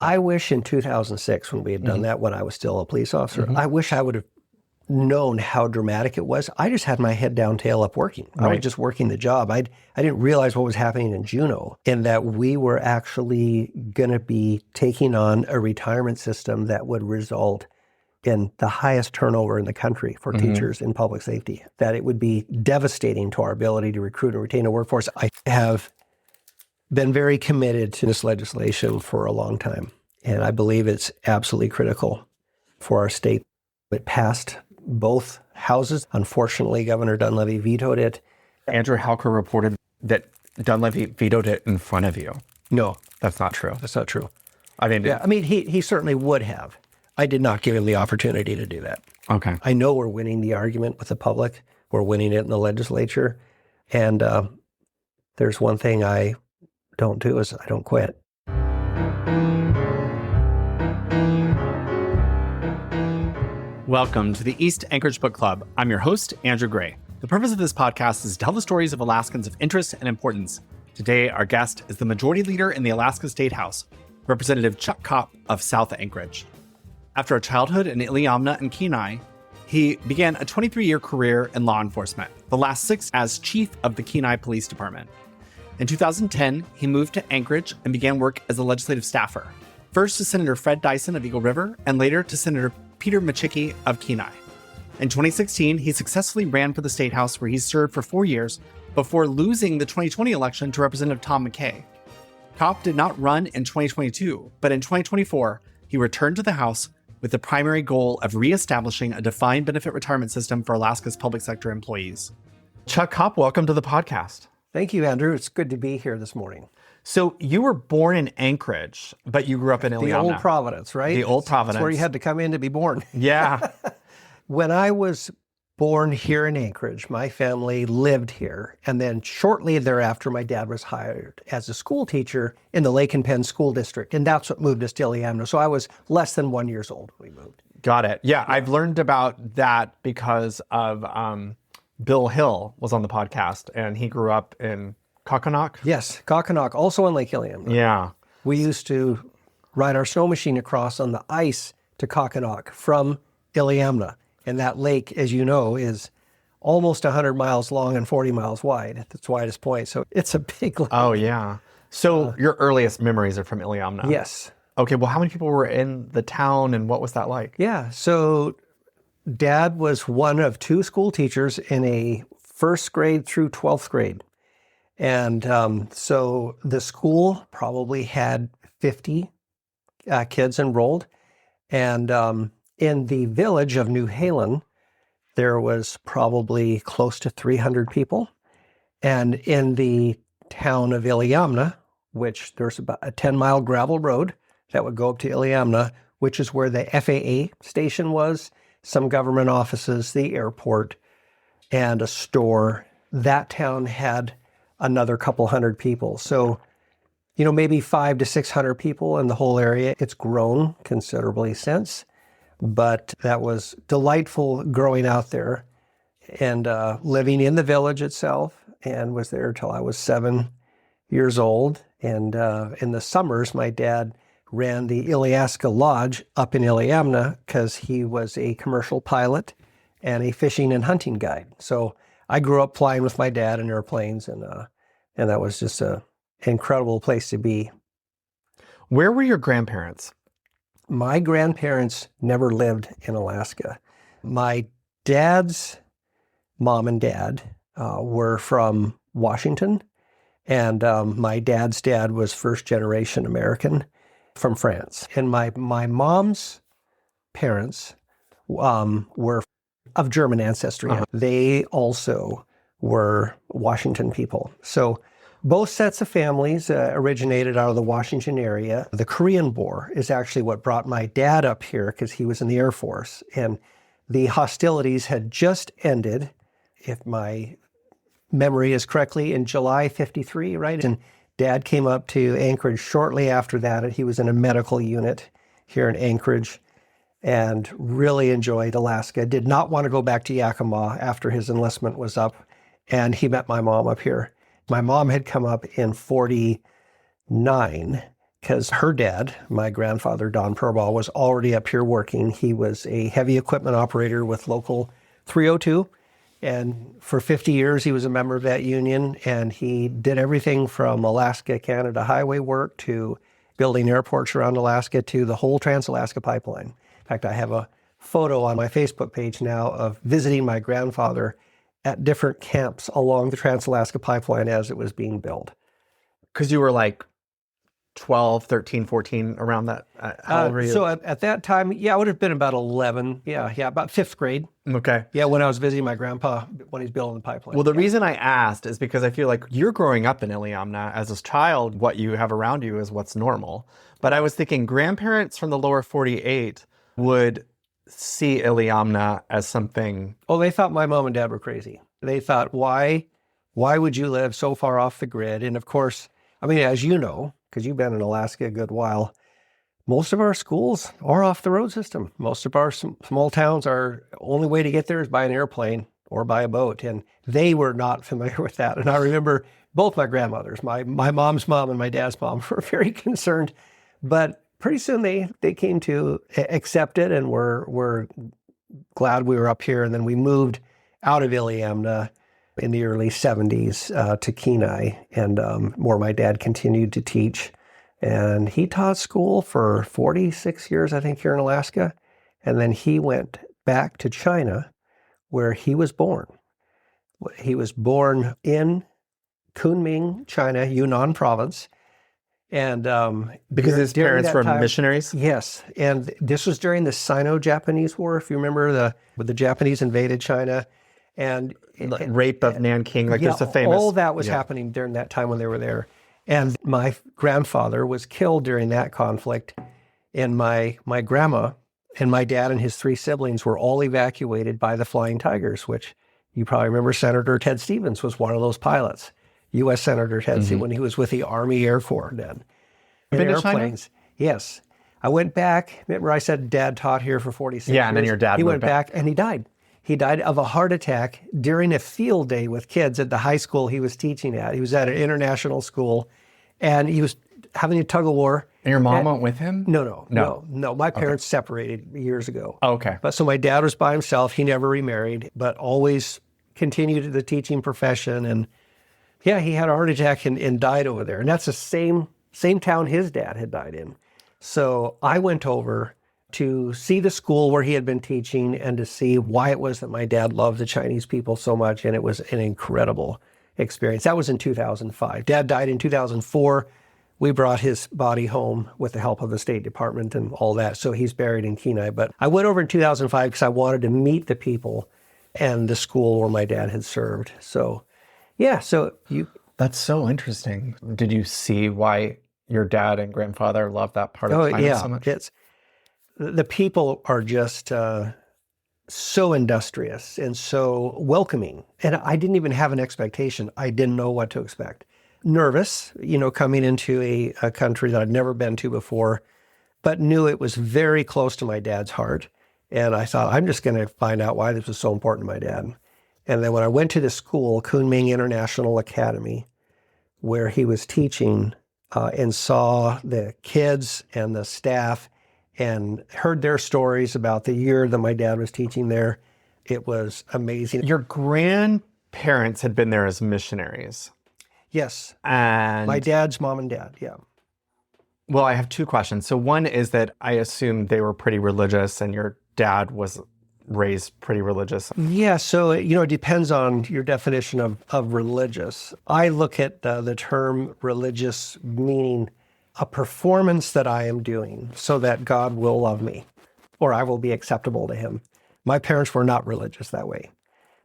I wish in 2006, when we had done that, when I was still a police officer, I wish I would have known how dramatic it was. I just had my head down, tail up working. I was just working the job. I didn't realize what was happening in Juneau, and that we were actually going to be taking on a retirement system that would result in the highest turnover in the country for teachers in public safety, that it would be devastating to our ability to recruit and retain a workforce. I have been very committed to this legislation for a long time, and I believe it's absolutely critical for our state. It passed both houses. Unfortunately, Governor Dunleavy vetoed it. Andrew Halker reported that Dunleavy vetoed it in front of you. No, that's not true. That's not true. I mean, he certainly would have. I did not give him the opportunity to do that. Okay. I know we're winning the argument with the public. We're winning it in the legislature. And there's one thing I don't do is I don't quit. Welcome to the East Anchorage Book Club. I'm your host, Andrew Gray. The purpose of this podcast is to tell the stories of Alaskans of interest and importance. Today, our guest is the Majority Leader in the Alaska State House, Representative Chuck Kopp of South Anchorage. After a childhood in Iliamna and Kenai, he began a 23-year career in law enforcement, the last 6 as chief of the Kenai Police Department. In 2010, he moved to Anchorage and began work as a legislative staffer, first to Senator Fred Dyson of Eagle River, and later to Senator Peter Micciche of Kenai. In 2016, he successfully ran for the State House, where he served for 4 years before losing the 2020 election to Representative Tom McKay. Kopp did not run in 2022, but in 2024, he returned to the House with the primary goal of reestablishing a defined benefit retirement system for Alaska's public sector employees. Chuck Kopp, welcome to the podcast. Thank you, Andrew. It's good to be here this morning. So you were born in Anchorage, but you grew up in Iliamna. The old Providence, right? The old Providence. That's where you had to come in to be born. Yeah. When I was born here in Anchorage, my family lived here. And then shortly thereafter, my dad was hired as a school teacher in the Lake and Penn School District. And that's what moved us to Iliamna. So I was less than 1 year old when we moved. Got it. Yeah, I've learned about that because of Bill Hill was on the podcast, and he grew up in Kokonak? Yes, Kokonak, also on Lake Iliamna. Yeah. We used to ride our snow machine across on the ice to Kokonak from Iliamna. And that lake, as you know, is almost 100 miles long and 40 miles wide at its widest point. So it's a big lake. Oh, yeah. So your earliest memories are from Iliamna? Yes. Okay, well, how many people were in the town, and what was that like? Yeah, so Dad was one of 2 school teachers in a 1st grade through 12th grade. And so the school probably had 50 kids enrolled. And in the village of New Halen, there was probably close to 300 people. And in the town of Iliamna, which there's about a 10-mile gravel road that would go up to Iliamna, which is where the FAA station was, some government offices, the airport, and a store. That town had another couple hundred people. So, maybe 500 to 600 people in the whole area. It's grown considerably since, but that was delightful growing out there and living in the village itself, and was there till I was 7 years old. And in the summers, my dad ran the Ileaska Lodge up in Iliamna because he was a commercial pilot and a fishing and hunting guide. So I grew up flying with my dad in airplanes, and that was just an incredible place to be. Where were your grandparents? My grandparents never lived in Alaska. My dad's mom and dad were from Washington, and my dad's dad was first-generation American from France. And my mom's parents were of German ancestry. Uh-huh. They also were Washington people. So both sets of families originated out of the Washington area. The Korean War is actually what brought my dad up here, because he was in the Air Force. And the hostilities had just ended, if my memory is correctly, in July 53, right? And Dad came up to Anchorage shortly after that. He was in a medical unit here in Anchorage and really enjoyed Alaska. Did not want to go back to Yakima after his enlistment was up. And he met my mom up here. My mom had come up in 49 because her dad, my grandfather, Don Purball, was already up here working. He was a heavy equipment operator with Local 302. And for 50 years, he was a member of that union. And he did everything from Alaska-Canada highway work to building airports around Alaska to the whole Trans-Alaska Pipeline. In fact, I have a photo on my Facebook page now of visiting my grandfather at different camps along the Trans-Alaska Pipeline as it was being built. Because you were like 12, 13, 14, around that? How old were you? So at that time, I would have been about 11. Yeah, about fifth grade. Okay. Yeah, when I was visiting my grandpa when he's building the pipeline. Well, the reason I asked is because I feel like you're growing up in Iliamna. As a child, what you have around you is what's normal. But I was thinking grandparents from the lower 48 would see Iliamna as something. Oh, they thought my mom and dad were crazy. They thought, why would you live so far off the grid? And of course, I mean, as you know, because you've been in Alaska a good while, most of our schools are off the road system. Most of our small towns, our only way to get there is by an airplane or by a boat. And they were not familiar with that. And I remember both my grandmothers, my mom's mom and my dad's mom, were very concerned. But pretty soon they came to accept it and were glad we were up here. And then we moved out of Iliamna in the early 70s to Kenai, and where my dad continued to teach. And he taught school for 46 years, I think, here in Alaska. And then he went back to China, where he was born. He was born in Kunming, China, Yunnan province. And because his parents were missionaries? Yes. And this was during the Sino-Japanese War, if you remember, when the Japanese invaded China. And rape of Nanking, there's a famous... all that was happening during that time when they were there. And my grandfather was killed during that conflict. And my grandma and my dad and his three siblings were all evacuated by the Flying Tigers, which you probably remember Senator Ted Stevens was one of those pilots. U.S. Senator Ted Stevens, when he was with the Army Air Corps then. Been to China? Yes. I went back. Remember I said Dad taught here for 46 years? Yeah, and then your dad went back and he died. He died of a heart attack during a field day with kids at the high school he was teaching at. He was at an international school, and he was having a tug of war. And your mom went with him? No. My parents separated years ago. Oh, okay. But so my dad was by himself. He never remarried, but always continued the teaching profession. And he had a heart attack and died over there. And that's the same town his dad had died in. So I went over to see the school where he had been teaching and to see why it was that my dad loved the Chinese people so much. And it was an incredible experience. That was in 2005. Dad died in 2004. We brought his body home with the help of the State Department and all that. So he's buried in Kenai. But I went over in 2005 because I wanted to meet the people and the school where my dad had served. So, That's so interesting. Did you see why your dad and grandfather loved that part of China so much? The people are just so industrious and so welcoming. And I didn't even have an expectation. I didn't know what to expect. Nervous, coming into a country that I'd never been to before, but knew it was very close to my dad's heart. And I thought, I'm just going to find out why this was so important to my dad. And then when I went to the school, Kunming International Academy, where he was teaching, and saw the kids and the staff and heard their stories about the year that my dad was teaching there, it was amazing. Your grandparents had been there as missionaries. Yes. And my dad's mom and dad, yeah. Well, I have two questions. So one is that I assume they were pretty religious and your dad was raised pretty religious. Yeah, so it depends on your definition of religious. I look at the term religious meaning a performance that I am doing so that God will love me or I will be acceptable to him. My parents were not religious that way.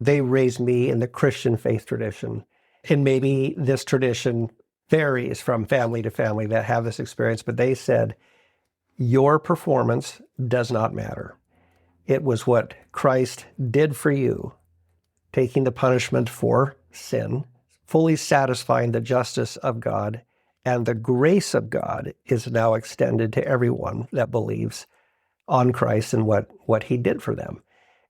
They raised me in the Christian faith tradition. And maybe this tradition varies from family to family that have this experience, but they said, your performance does not matter. It was what Christ did for you, taking the punishment for sin, fully satisfying the justice of God, and the grace of God is now extended to everyone that believes on Christ and what he did for them.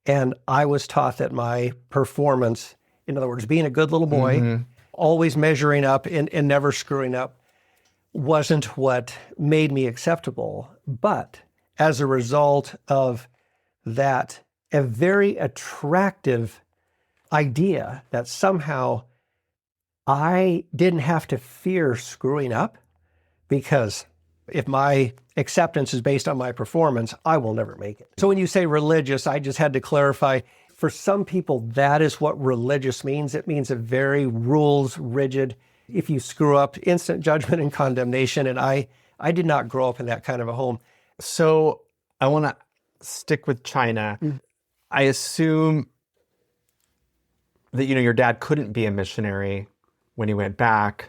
And I was taught that my performance, in other words, being a good little boy, always measuring up and never screwing up, wasn't what made me acceptable. But as a result of that, a very attractive idea that somehow I didn't have to fear screwing up, because if my acceptance is based on my performance, I will never make it. So when you say religious, I just had to clarify. For some people, that is what religious means. It means a very rules rigid. If you screw up, instant judgment and condemnation. And I did not grow up in that kind of a home. So I want to stick with China. I assume that, your dad couldn't be a missionary when he went back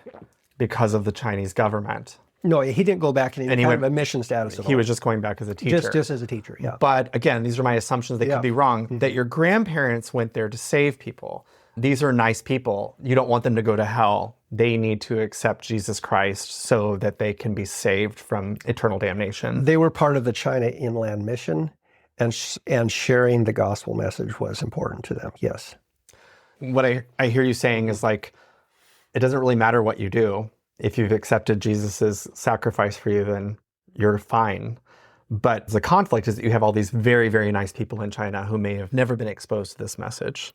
because of the Chinese government. No, he didn't go back in any kind of a mission status at all. He was just going back as a teacher. Just as a teacher, yeah. But again, these are my assumptions. They could be wrong. That your grandparents went there to save people. These are nice people. You don't want them to go to hell. They need to accept Jesus Christ so that they can be saved from eternal damnation. They were part of the China Inland Mission, and sharing the gospel message was important to them, yes. What I hear you saying is like, it doesn't really matter what you do. If you've accepted Jesus's sacrifice for you, then you're fine. But the conflict is that you have all these very, very nice people in China who may have never been exposed to this message.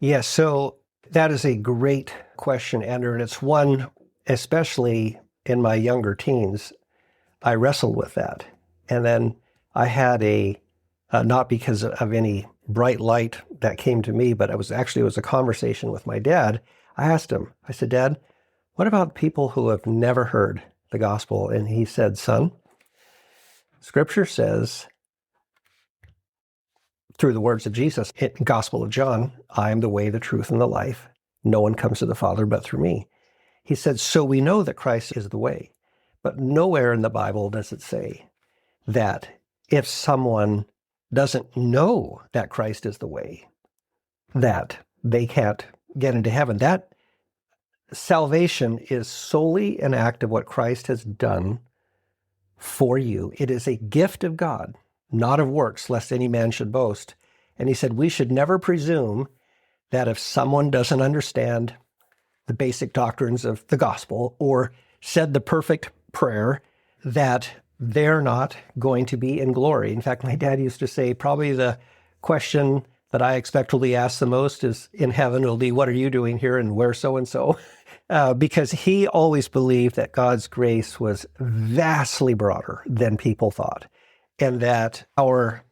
Yes, so that is a great question, Andrew, and it's one, especially in my younger teens, I wrestled with that. And then I had not because of any bright light that came to me, but it was a conversation with my dad. I asked him, I said, Dad, what about people who have never heard the gospel? And he said, son, Scripture says, through the words of Jesus, in the Gospel of John, I am the way, the truth, and the life. No one comes to the Father but through me. He said, so we know that Christ is the way, but nowhere in the Bible does it say that if someone doesn't know that Christ is the way, that they can't get into heaven. That salvation is solely an act of what Christ has done for you. It is a gift of God, not of works, lest any man should boast. And he said, we should never presume that if someone doesn't understand the basic doctrines of the gospel or said the perfect prayer, that they're not going to be in glory. In fact, my dad used to say, probably the question that I expect will be asked the most is in heaven will be, what are you doing here and where so-and-so? Because he always believed that God's grace was vastly broader than people thought, and that our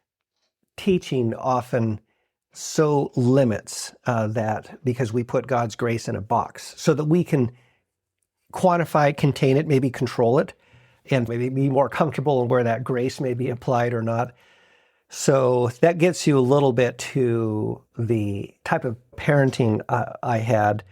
teaching often so limits that because we put God's grace in a box so that we can quantify it, contain it, maybe control it, and maybe be more comfortable in where that grace may be applied or not. So that gets you a little bit to the type of parenting I had.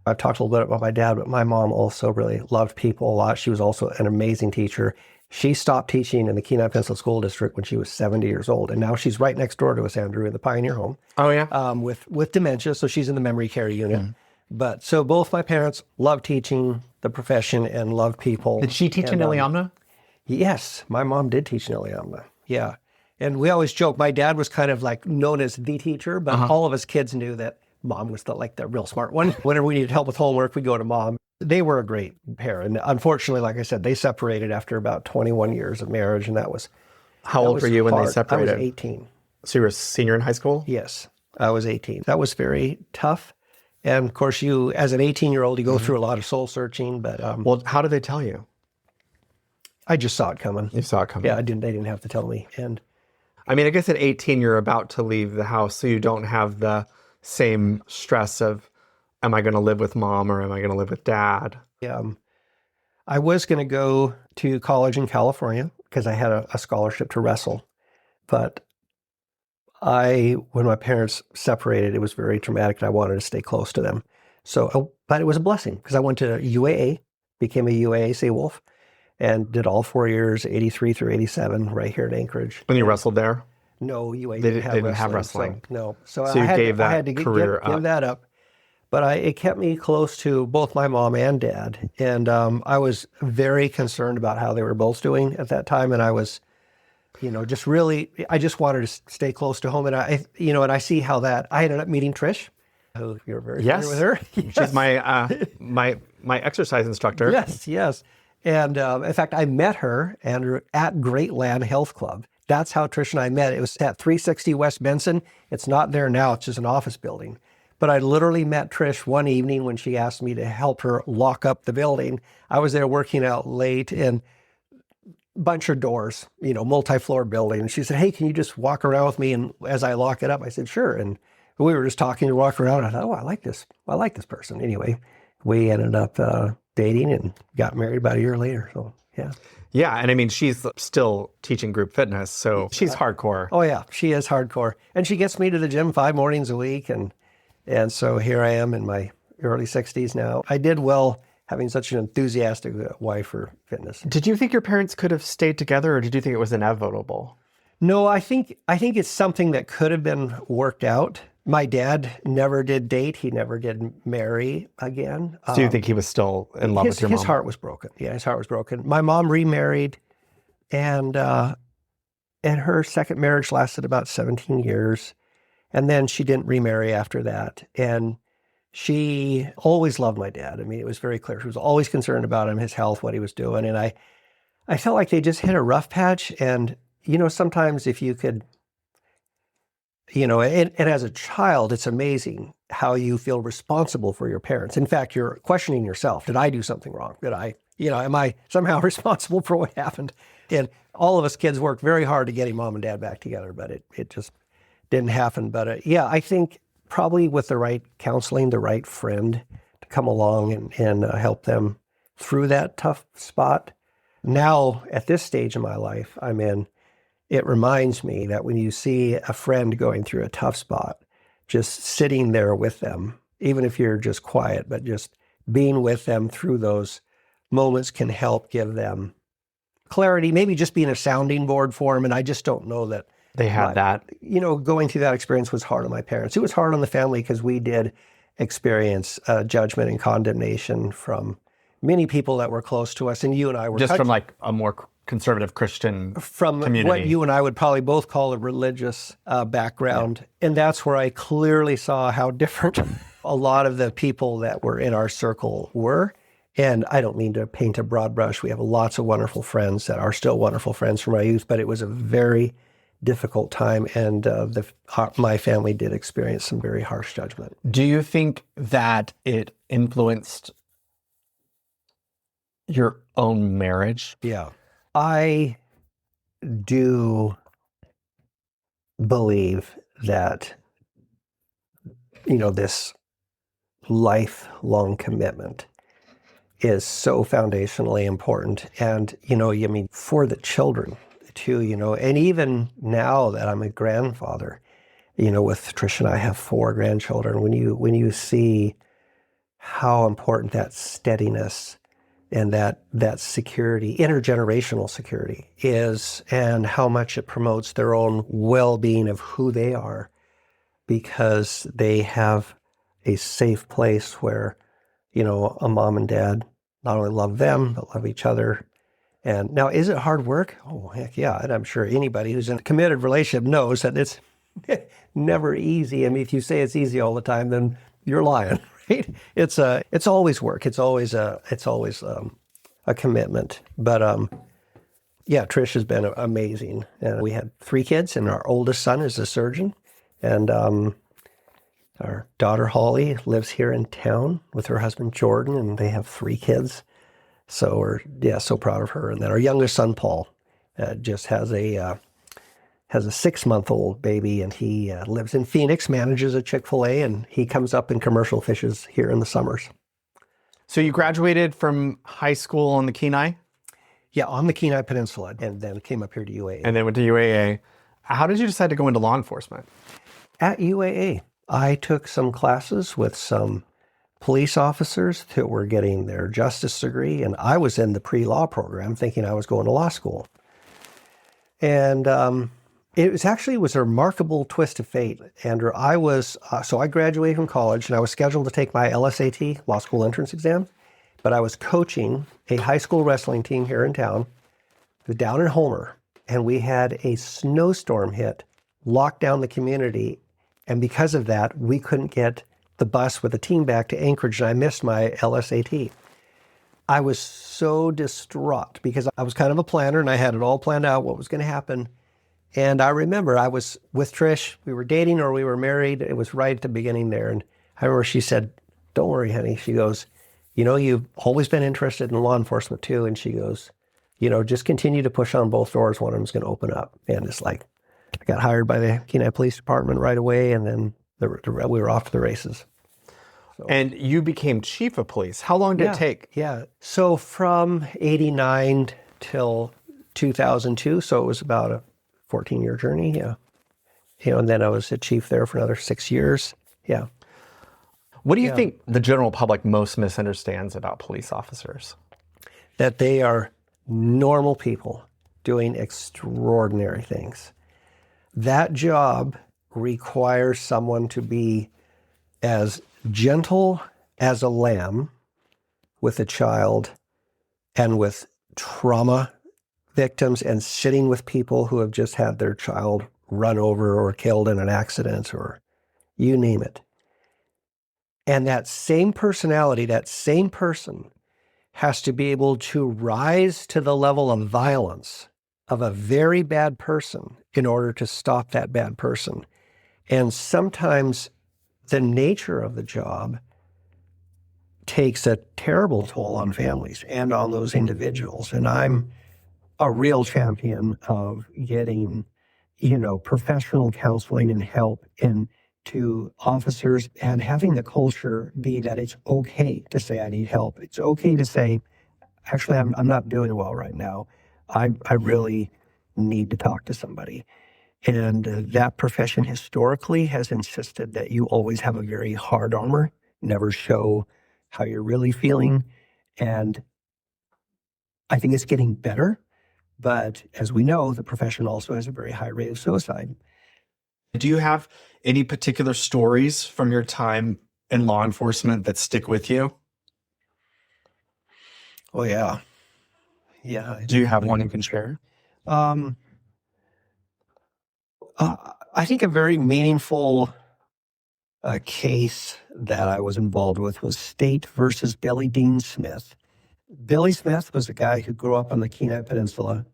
I've talked a little bit about my dad, but my mom also really loved people a lot. She was also an amazing teacher. She stopped teaching in the Kenai Peninsula School District when she was 70 years old. And now she's right next door to us, Andrew, in the Pioneer Home. Oh, yeah? With dementia, so she's in the memory care unit. But so both my parents loved teaching the profession and loved people. Did she teach in Iliamna? Yes, my mom did teach in Iliamna. Yeah. And we always joke, my dad was kind of like known as the teacher, but all of us kids knew that mom was the real smart one. Whenever we needed help with homework, we'd go to mom. They were a great pair. And unfortunately, like I said, they separated after about 21 years of marriage. And that was How old were you when they hard. separated? I was 18. So you were a senior in high school? Yes, I was 18. That was very tough. And of course, you, as an 18-year-old, you go through a lot of soul searching. But Well, how did they tell you? I just saw it coming. You saw it coming? Yeah, they didn't have to tell me. And I mean, I guess at 18, you're about to leave the house, so you don't have the same stress of, am I going to live with mom or am I going to live with dad? I was going to go to college in California because I had a scholarship to wrestle. But when my parents separated, it was very traumatic and I wanted to stay close to them. But it was a blessing because I went to UAA, became a UAA Seawolf, and did all 4 years, 83 through 87, right here in Anchorage. When you wrestled there? No, UAA They didn't have wrestling. So, no. So you gave that I had to career up. give that up. But it kept me close to both my mom and dad. And I was very concerned about how they were both doing at that time. And I was, just really, I just wanted to stay close to home. And I see how that, I ended up meeting Trish. Oh, you're very familiar with her. She's my exercise instructor. Yes. And in fact, I met her, Andrew, at Great Land Health Club. That's how Trish and I met. It was at 360 West Benson. It's not there now. It's just an office building. But I literally met Trish one evening when she asked me to help her lock up the building. I was there working out late and bunch of doors, multi-floor building. And she said, hey, can you just walk around with me? And as I lock it up, I said, sure. And we were just talking to walk around. I thought, oh, I like this person. Anyway, we ended up dating and got married about a year later. So, yeah. Yeah. And I mean, she's still teaching group fitness. So she's hardcore. Oh, yeah. She is hardcore. And she gets me to the gym 5 mornings a week. And so here I am in my early 60s now. I did well having such an enthusiastic wife for fitness. Did you think your parents could have stayed together, or did you think it was inevitable? No, I think it's something that could have been worked out. My dad never did date. He never did marry again. So you think he was still in love with your mom? His heart was broken. Yeah, his heart was broken. My mom remarried, and her second marriage lasted about 17 years. And then she didn't remarry after that. And she always loved my dad. I mean, it was very clear. She was always concerned about him, his health, what he was doing. And I felt like they just hit a rough patch. And, sometimes if you could, and as a child, it's amazing how you feel responsible for your parents. In fact, you're questioning yourself. Did I do something wrong? Am I somehow responsible for what happened? And all of us kids worked very hard to getting mom and dad back together, but it just didn't happen. But I think probably with the right counseling, the right friend to come along and help them through that tough spot. Now, at this stage in my life I'm in, it reminds me that when you see a friend going through a tough spot, just sitting there with them, even if you're just quiet, but just being with them through those moments can help give them clarity, maybe just being a sounding board for them. And I just don't know that they had that. Going through that experience was hard on my parents. It was hard on the family because we did experience judgment and condemnation from many people that were close to us. And you and I were just from like a more conservative Christian community. What you and I would probably both call a religious background. Yeah. And that's where I clearly saw how different a lot of the people that were in our circle were. And I don't mean to paint a broad brush. We have lots of wonderful friends that are still wonderful friends from our youth, but it was a very difficult time, and my family did experience some very harsh judgment. Do you think that it influenced your own marriage? Yeah. I do believe that, this lifelong commitment is so foundationally important. And, for the children too, and even now that I'm a grandfather, with Trish and I have 4 grandchildren, when you see how important that steadiness and that security, intergenerational security is, and how much it promotes their own well-being of who they are, because they have a safe place where, a mom and dad not only love them, but love each other. And now, is it hard work? Oh, heck yeah. And I'm sure anybody who's in a committed relationship knows that it's never easy. I mean, if you say it's easy all the time, then you're lying, right? It's always work. It's always a commitment. But Trish has been amazing. And we had 3 kids, and our oldest son is a surgeon. And our daughter Holly lives here in town with her husband Jordan, and they have 3 kids. So we're so proud of her. And then our youngest son Paul just has a 6-month-old baby, and he lives in Phoenix, manages a Chick-fil-A, and he comes up in commercial fishes here in the summers. So you graduated from high school on the Kenai? Yeah, on the Kenai Peninsula, and then came up here to UAA. And then went to UAA. How did you decide to go into law enforcement? At UAA, I took some classes with some police officers that were getting their justice degree, and I was in the pre-law program thinking I was going to law school. And it was a remarkable twist of fate, Andrew. So I graduated from college, and I was scheduled to take my LSAT, law school entrance exam, but I was coaching a high school wrestling team here in town, down in Homer, and we had a snowstorm hit, locked down the community, and because of that, we couldn't get the bus with the team back to Anchorage, and I missed my LSAT. I was so distraught because I was kind of a planner and I had it all planned out what was going to happen. And I remember I was with Trish. We were dating or we were married. It was right at the beginning there. And I remember she said, "Don't worry, honey." She goes, "You've always been interested in law enforcement too." And she goes, "Just continue to push on both doors. One of them's going to open up." And it's like, I got hired by the Kenai Police Department right away. And then we were off to the races. So. And you became chief of police. How long did it take? Yeah. So from 89 till 2002. So it was about a 14-year journey. Yeah. And then I was a chief there for another 6 years. Yeah. What do you think the general public most misunderstands about police officers? That they are normal people doing extraordinary things. That job requires someone to be as gentle as a lamb with a child and with trauma victims and sitting with people who have just had their child run over or killed in an accident or you name it. And that same personality, that same person has to be able to rise to the level of violence of a very bad person in order to stop that bad person. And sometimes the nature of the job takes a terrible toll on families and on those individuals. And I'm a real champion of getting, professional counseling and help to officers and having the culture be that it's okay to say, "I need help." It's okay to say, "Actually, I'm not doing well right now. I really need to talk to somebody." And that profession historically has insisted that you always have a very hard armor, never show how you're really feeling. And I think it's getting better. But as we know, the profession also has a very high rate of suicide. Do you have any particular stories from your time in law enforcement that stick with you? Oh, yeah. Yeah. Do you have one you can share? I think a very meaningful case that I was involved with was State versus Billy Dean Smith. Billy Smith was a guy who grew up on the Kenai Peninsula,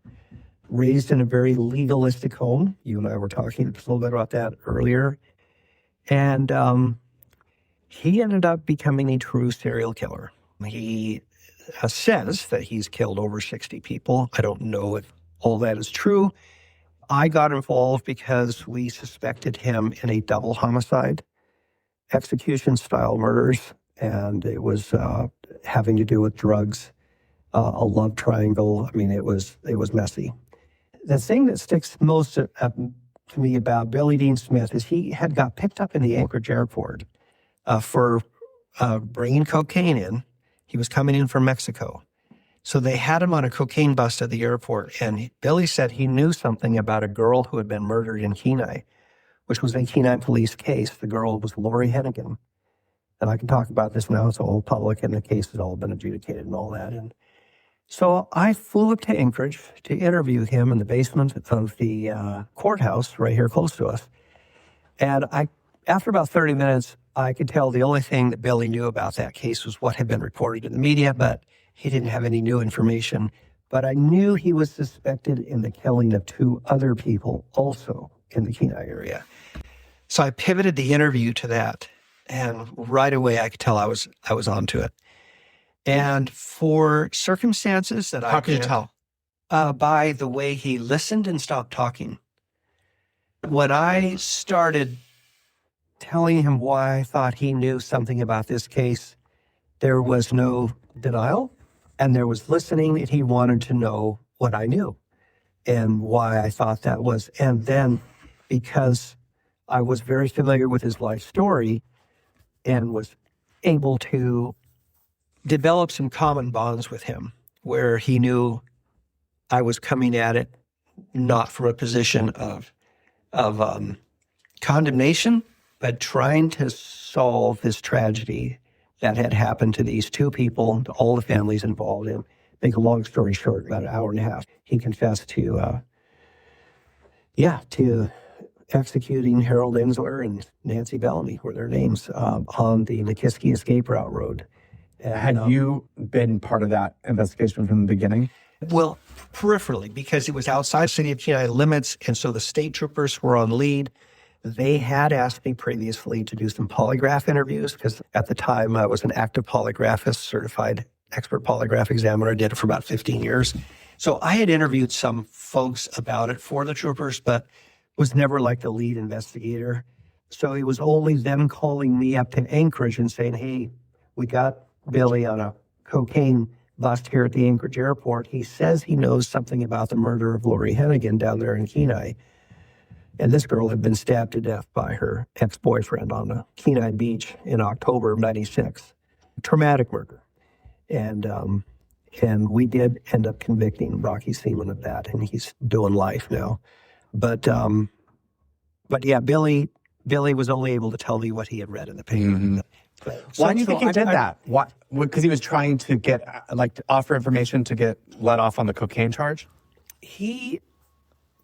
raised in a very legalistic home. You and I were talking a little bit about that earlier. And he ended up becoming a true serial killer. He says that he's killed over 60 people. I don't know if all that is true. I got involved because we suspected him in a double homicide, execution-style murders, and it was having to do with drugs, a love triangle. I mean, it was messy. The thing that sticks most to me about Billy Dean Smith is he had got picked up in the Anchorage airport for bringing cocaine in. He was coming in from Mexico. So they had him on a cocaine bust at the airport, and Billy said he knew something about a girl who had been murdered in Kenai, which was a Kenai police case. The girl was Lori Hennigan. And I can talk about this now. It's all public, and the case has all been adjudicated and all that. And so I flew up to Anchorage to interview him in the basement of the courthouse right here close to us. And after about 30 minutes, I could tell the only thing that Billy knew about that case was what had been reported in the media, but he didn't have any new information. But I knew he was suspected in the killing of 2 other people also in the Kenai area. So I pivoted the interview to that. And right away, I could tell I was onto it. And for circumstances that How could you tell? By the way he listened and stopped talking. When I started telling him why I thought he knew something about this case, there was no denial, and there was listening, and he wanted to know what I knew and why I thought that was. And then because I was very familiar with his life story and was able to develop some common bonds with him where he knew I was coming at it not from a position of condemnation, but trying to solve this tragedy that had happened to these 2 people, to all the families involved in. Make a long story short, about an hour and a half, he confessed to executing Harold Insler and Nancy Bellamy were their names on the Micciche escape route road. And, Had you been part of that investigation from the beginning? well, peripherally, because it was outside the city of Kenai limits, and so the state troopers were on lead. They had asked me previously to do some polygraph interviews because at the time I was an active polygraphist, certified expert polygraph examiner. I did it for about 15 years. So I had interviewed some folks about it for the troopers, but was never like the lead investigator. So it was only them calling me up to Anchorage and saying, hey, we got Billy on a cocaine bust here at the Anchorage airport. He says he knows something about the murder of Lori Hennigan down there in Kenai. And this girl had been stabbed to death by her ex-boyfriend on the Kenai beach in October of '96. Traumatic murder. And we did end up convicting Rocky Seaman of that, and he's doing life now. But yeah, Billy was only able to tell me what he had read in the paper. Mm-hmm. Why do you think he did that? What? Because he was trying to get, to offer information to get let off on the cocaine charge?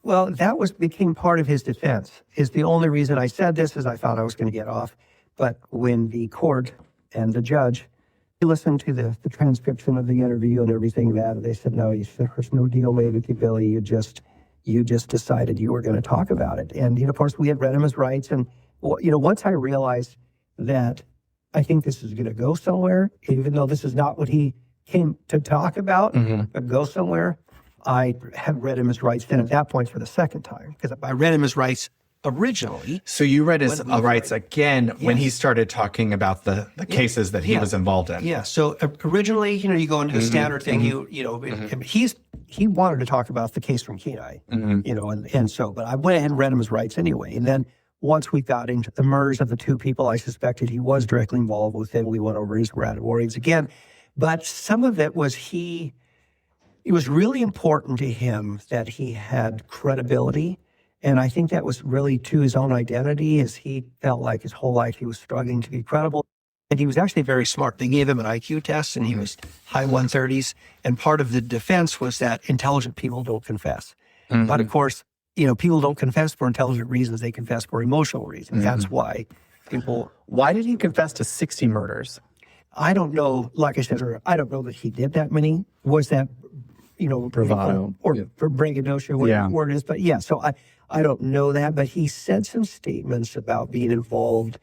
Well, that became part of his defense. Is the only reason I said this is I thought I was going to get off. But when the court and the judge listened to the transcription of the interview and everything that, they said, no, there's no deal made with you, Billy. You just decided you were going to talk about it. And, of course, we had read him his rights. And, once I realized that I think this is going to go somewhere, even though this is not what he came to talk about, but go somewhere, I had read him his rights then at that point for the second time, because I read him his rights originally. So you read his rights again when he started talking about the cases that he was involved in. Yeah. So originally, you go into the standard thing. He wanted to talk about the case from Kenai, but I went ahead and read him his rights anyway. And then once we got into the murders of the two people I suspected he was directly involved with, then we went over his warnings again. But some of it was it was really important to him that he had credibility. And I think that was really to his own identity, as he felt like his whole life he was struggling to be credible. And he was actually very smart. They gave him an IQ test, and he was high 130s. And part of the defense was that intelligent people don't confess. Mm-hmm. But of course, people don't confess for intelligent reasons. They confess for emotional reasons. Mm-hmm. That's why people... Why did he confess to 60 murders? I don't know. Like I said earlier, I don't know that he did that many. Was that... bravado or for braggadocio, whatever the word is. But yeah, so I don't know that, but he said some statements about being involved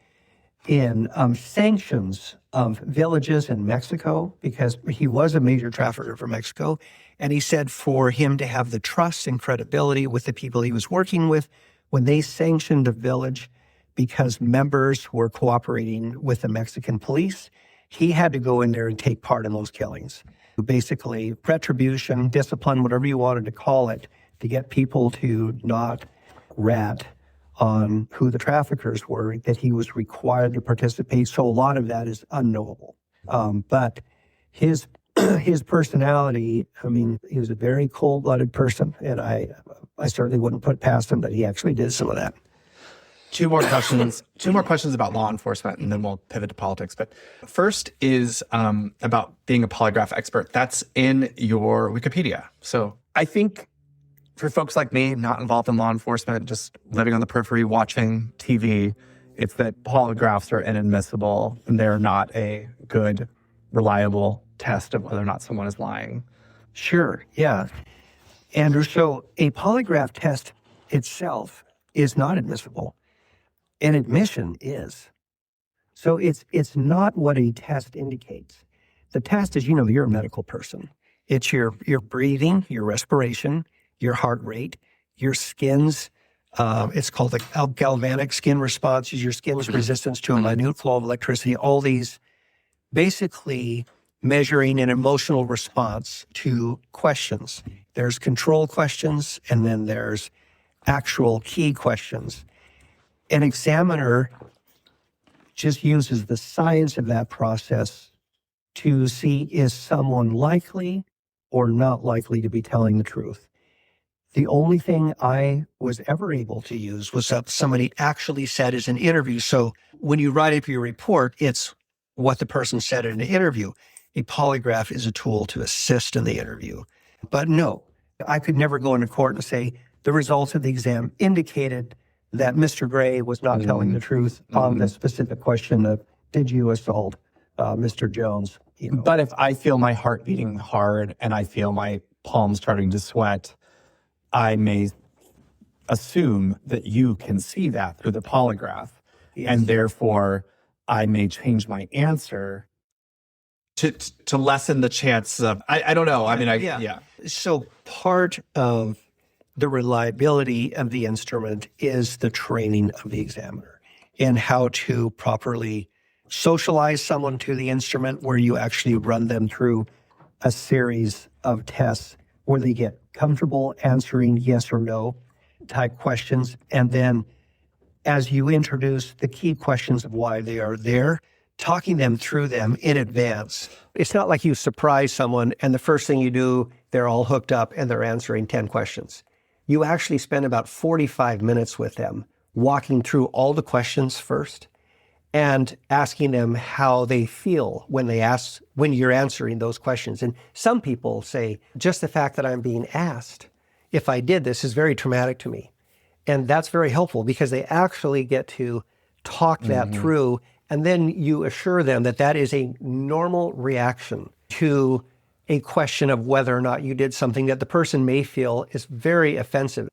in sanctions of villages in Mexico, because he was a major trafficker from Mexico. And he said for him to have the trust and credibility with the people he was working with, when they sanctioned a village because members were cooperating with the Mexican police, he had to go in there and take part in those killings. Basically, retribution, discipline, whatever you wanted to call it, to get people to not rat on who the traffickers were, that he was required to participate. So a lot of that is unknowable. But his personality, he was a very cold-blooded person, and I certainly wouldn't put past him that he actually did some of that. Two more questions about law enforcement, and then we'll pivot to politics. But first is about being a polygraph expert. That's in your Wikipedia. So I think for folks like me, not involved in law enforcement, just living on the periphery, watching TV, it's that polygraphs are inadmissible, and they're not a good, reliable test of whether or not someone is lying. Sure, yeah. Andrew, so a polygraph test itself is not admissible. An admission is. So it's not what a test indicates. The test is, you're a medical person. It's your breathing, your respiration, your heart rate, your skin's, it's called the galvanic skin response, is your skin's resistance to a minute flow of electricity, all these basically measuring an emotional response to questions. There's control questions, and then there's actual key questions. An examiner just uses the science of that process to see, is someone likely or not likely to be telling the truth. The only thing I was ever able to use was what somebody actually said as an interview. So when you write up your report, it's what the person said in an interview. A polygraph is a tool to assist in the interview. But no, I could never go into court and say the results of the exam indicated that Mr. Gray was not telling the truth on the specific question of, did you assault Mr. Jones? You know. But if I feel my heart beating hard and I feel my palms starting to sweat, I may assume that you can see that through the polygraph. Yes. And therefore, I may change my answer To lessen the chance of, I don't know. I mean, Yeah. So part of the reliability of the instrument is the training of the examiner and how to properly socialize someone to the instrument, where you actually run them through a series of tests where they get comfortable answering yes or no type questions. And then as you introduce the key questions of why they are there, talking them through them in advance. It's not like you surprise someone and the first thing you do, they're all hooked up and they're answering 10 questions. You actually spend about 45 minutes with them, walking through all the questions first and asking them how they feel when you're answering those questions. And some people say, just the fact that I'm being asked if I did this is very traumatic to me. And that's very helpful because they actually get to talk that through. And then you assure them that that is a normal reaction to a question of whether or not you did something that the person may feel is very offensive.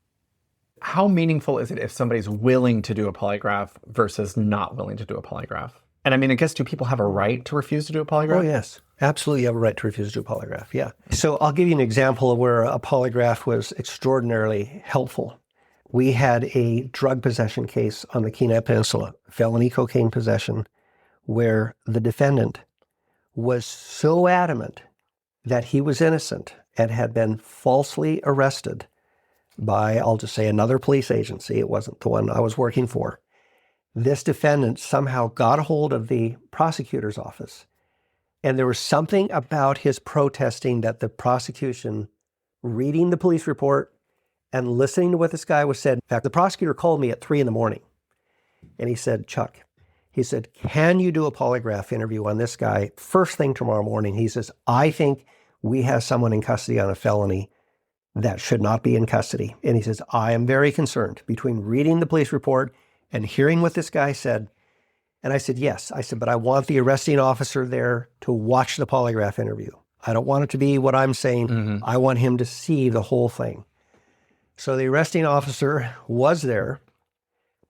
How meaningful is it if somebody's willing to do a polygraph versus not willing to do a polygraph? And I mean, I guess, do people have a right to refuse to do a polygraph? Oh, yes. Absolutely, you have a right to refuse to do a polygraph, yeah. So I'll give you an example of where a polygraph was extraordinarily helpful. We had a drug possession case on the Kenai Peninsula, felony cocaine possession, where the defendant was so adamant that he was innocent and had been falsely arrested by, I'll just say, another police agency. It wasn't the one I was working for. This defendant somehow got a hold of the prosecutor's office, and there was something about his protesting that the prosecution, reading the police report and listening to what this guy was said. In fact, the prosecutor called me at 3 a.m. and he said, Chuck, he said, can you do a polygraph interview on this guy first thing tomorrow morning? He says, I think we have someone in custody on a felony that should not be in custody. And he says, I am very concerned between reading the police report and hearing what this guy said. And I said, yes. I said, but I want the arresting officer there to watch the polygraph interview. I don't want it to be what I'm saying. I want him to see the whole thing. So the arresting officer was there.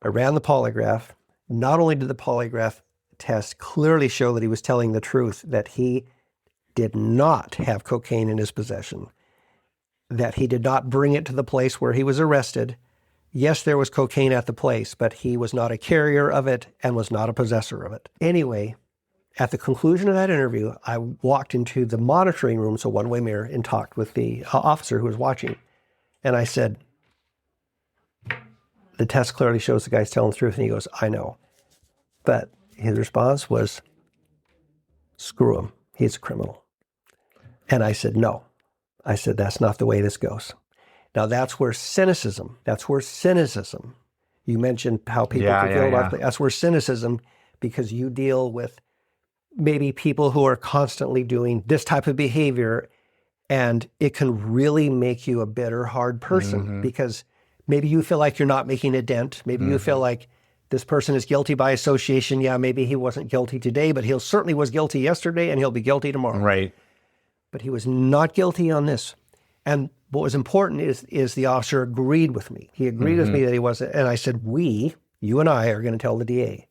I ran the polygraph. Not only did the polygraph test clearly show that he was telling the truth, that he did not have cocaine in his possession, that he did not bring it to the place where he was arrested. Yes, there was cocaine at the place, but he was not a carrier of it and was not a possessor of it. Anyway, at the conclusion of that interview, I walked into the monitoring room, so one-way mirror, and talked with the officer who was watching. And I said, the test clearly shows the guy's telling the truth. And he goes, I know. But his response was, screw him. He's a criminal. And I said, no. I said, that's not the way this goes. Now that's where cynicism, you mentioned how people can feel about it. That's where cynicism, because you deal with maybe people who are constantly doing this type of behavior, and it can really make you a bitter, hard person because maybe you feel like you're not making a dent. Maybe you feel like this person is guilty by association. Yeah, maybe he wasn't guilty today, but he certainly was guilty yesterday and he'll be guilty tomorrow. Right. But he was not guilty on this. And what was important is the officer agreed with me. He agreed with me that he wasn't. And I said, you and I are going to tell the DA.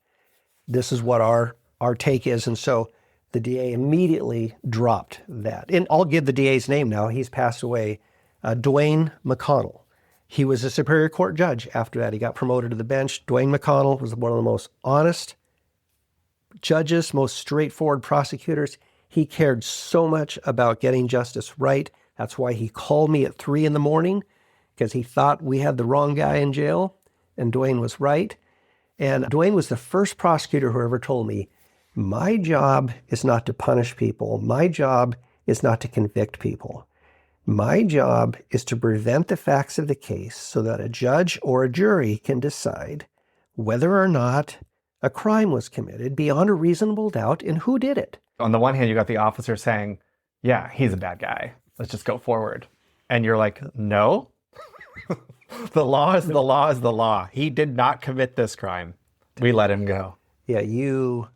This is what our take is. And so the DA immediately dropped that. And I'll give the DA's name now. He's passed away. Dwayne McConnell. He was a Superior Court judge after that. He got promoted to the bench. Dwayne McConnell was one of the most honest judges, most straightforward prosecutors. He cared so much about getting justice right. That's why he called me at 3 a.m, because he thought we had the wrong guy in jail, and Dwayne was right. And Dwayne was the first prosecutor who ever told me, my job is not to punish people. My job is not to convict people. My job is to present the facts of the case so that a judge or a jury can decide whether or not a crime was committed beyond a reasonable doubt and who did it. On the one hand, you got the officer saying, yeah, he's a bad guy. Let's just go forward. And you're like, no. The law is the law is the law. He did not commit this crime. We let him go. Yeah, you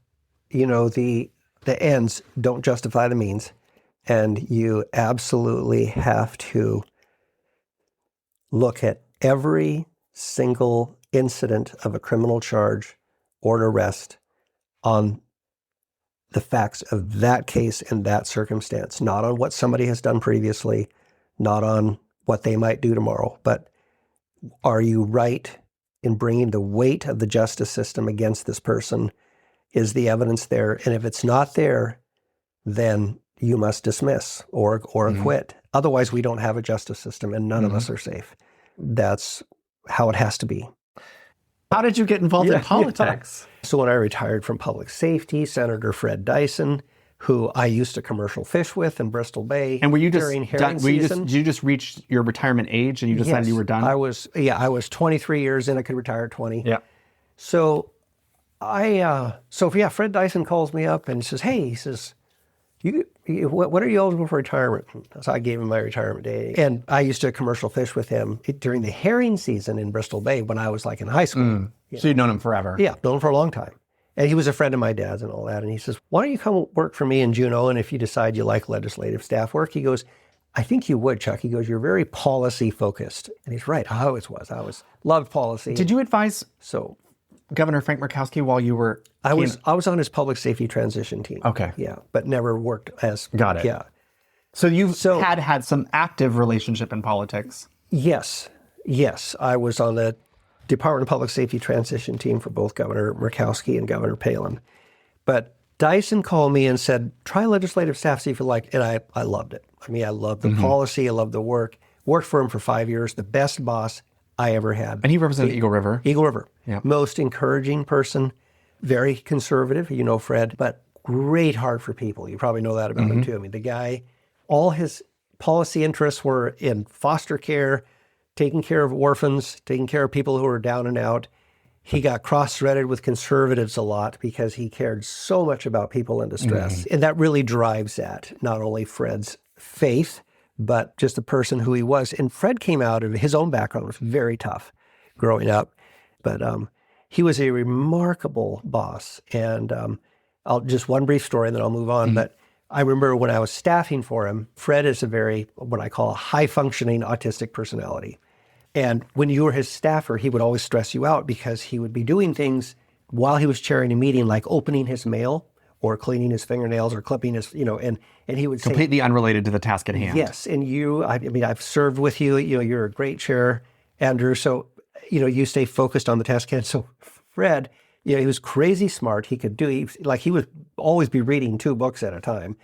know, the ends don't justify the means, and you absolutely have to look at every single incident of a criminal charge or an arrest on the facts of that case and that circumstance, not on what somebody has done previously, not on what they might do tomorrow, but are you right in bringing the weight of the justice system against this person? Is the evidence there? And if it's not there, then you must dismiss or acquit. Otherwise, we don't have a justice system and none of us are safe. That's how it has to be. How did you get involved in politics? So when I retired from public safety, Senator Fred Dyson, who I used to commercial fish with in Bristol Bay. And were you just during herring done, season. Did you just reach your retirement age and you decided you were done? I was 23 years in. I could retire at 20. Yeah. So Fred Dyson calls me up and says, hey, he says, what are you eligible for retirement? So I gave him my retirement date. And I used to commercial fish with him during the herring season in Bristol Bay when I was like in high school. So you'd known him forever. Yeah, known him for a long time. And he was a friend of my dad's and all that. And he says, why don't you come work for me in Juneau? And if you decide you like legislative staff work, he goes, I think you would, Chuck. He goes, you're very policy focused. And he's right. I always was. I loved policy. Did you advise So Governor Frank Murkowski while you were... I was on his public safety transition team. Okay. Yeah, but never worked as... Got it. Yeah. So you've had some active relationship in politics. Yes. I was on the Department of Public Safety transition team for both Governor Murkowski and Governor Palin. But Dyson called me and said, try legislative staff, see if you like. And I loved it. I mean, I loved the policy. I loved the work. Worked for him for 5 years. The best boss I ever had. And he represented Eagle River. Eagle River. Yeah. Most encouraging person. Very conservative, you know Fred, but great heart for people. You probably know that about him too. I mean, the guy, all his policy interests were in foster care, taking care of orphans, taking care of people who were down and out. He got cross-threaded with conservatives a lot because he cared so much about people in distress. And that really drives that, not only Fred's faith, but just the person who he was. And Fred came out of his own background, was very tough growing up. But he was a remarkable boss. And I'll just one brief story and then I'll move on. But I remember when I was staffing for him, Fred is a very, what I call a high-functioning autistic personality. And when you were his staffer, he would always stress you out because he would be doing things while he was chairing a meeting, like opening his mail or cleaning his fingernails or clipping his, and he would say, Completely unrelated to the task at hand. yes, and I mean, I've served with you, you're a great chair, Andrew, so, you stay focused on the task at hand. So Fred, he was crazy smart. He would always be reading 2 books at a time,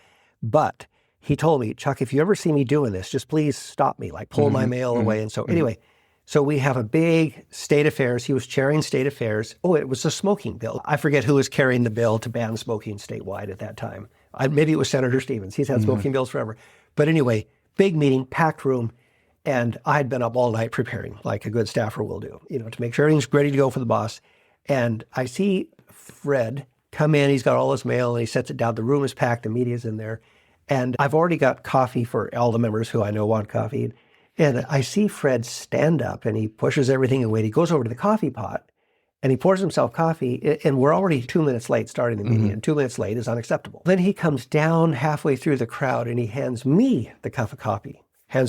but he told me, Chuck, if you ever see me doing this, just please stop me, like pull my mail away. And so anyway, so we have a big state affairs. He was chairing state affairs. Oh, it was a smoking bill. I forget who was carrying the bill to ban smoking statewide at that time. Maybe it was Senator Stevens. He's had smoking bills forever. But anyway, big meeting, packed room. And I'd been up all night preparing, like a good staffer will do, to make sure everything's ready to go for the boss. And I see Fred come in. He's got all his mail and he sets it down. The room is packed. The media's in there. And I've already got coffee for all the members who I know want coffee. And I see Fred stand up and he pushes everything away. He goes over to the coffee pot and he pours himself coffee. And we're already 2 minutes late starting the meeting. And 2 minutes late is unacceptable. Then he comes down halfway through the crowd and he hands me the cup of coffee. And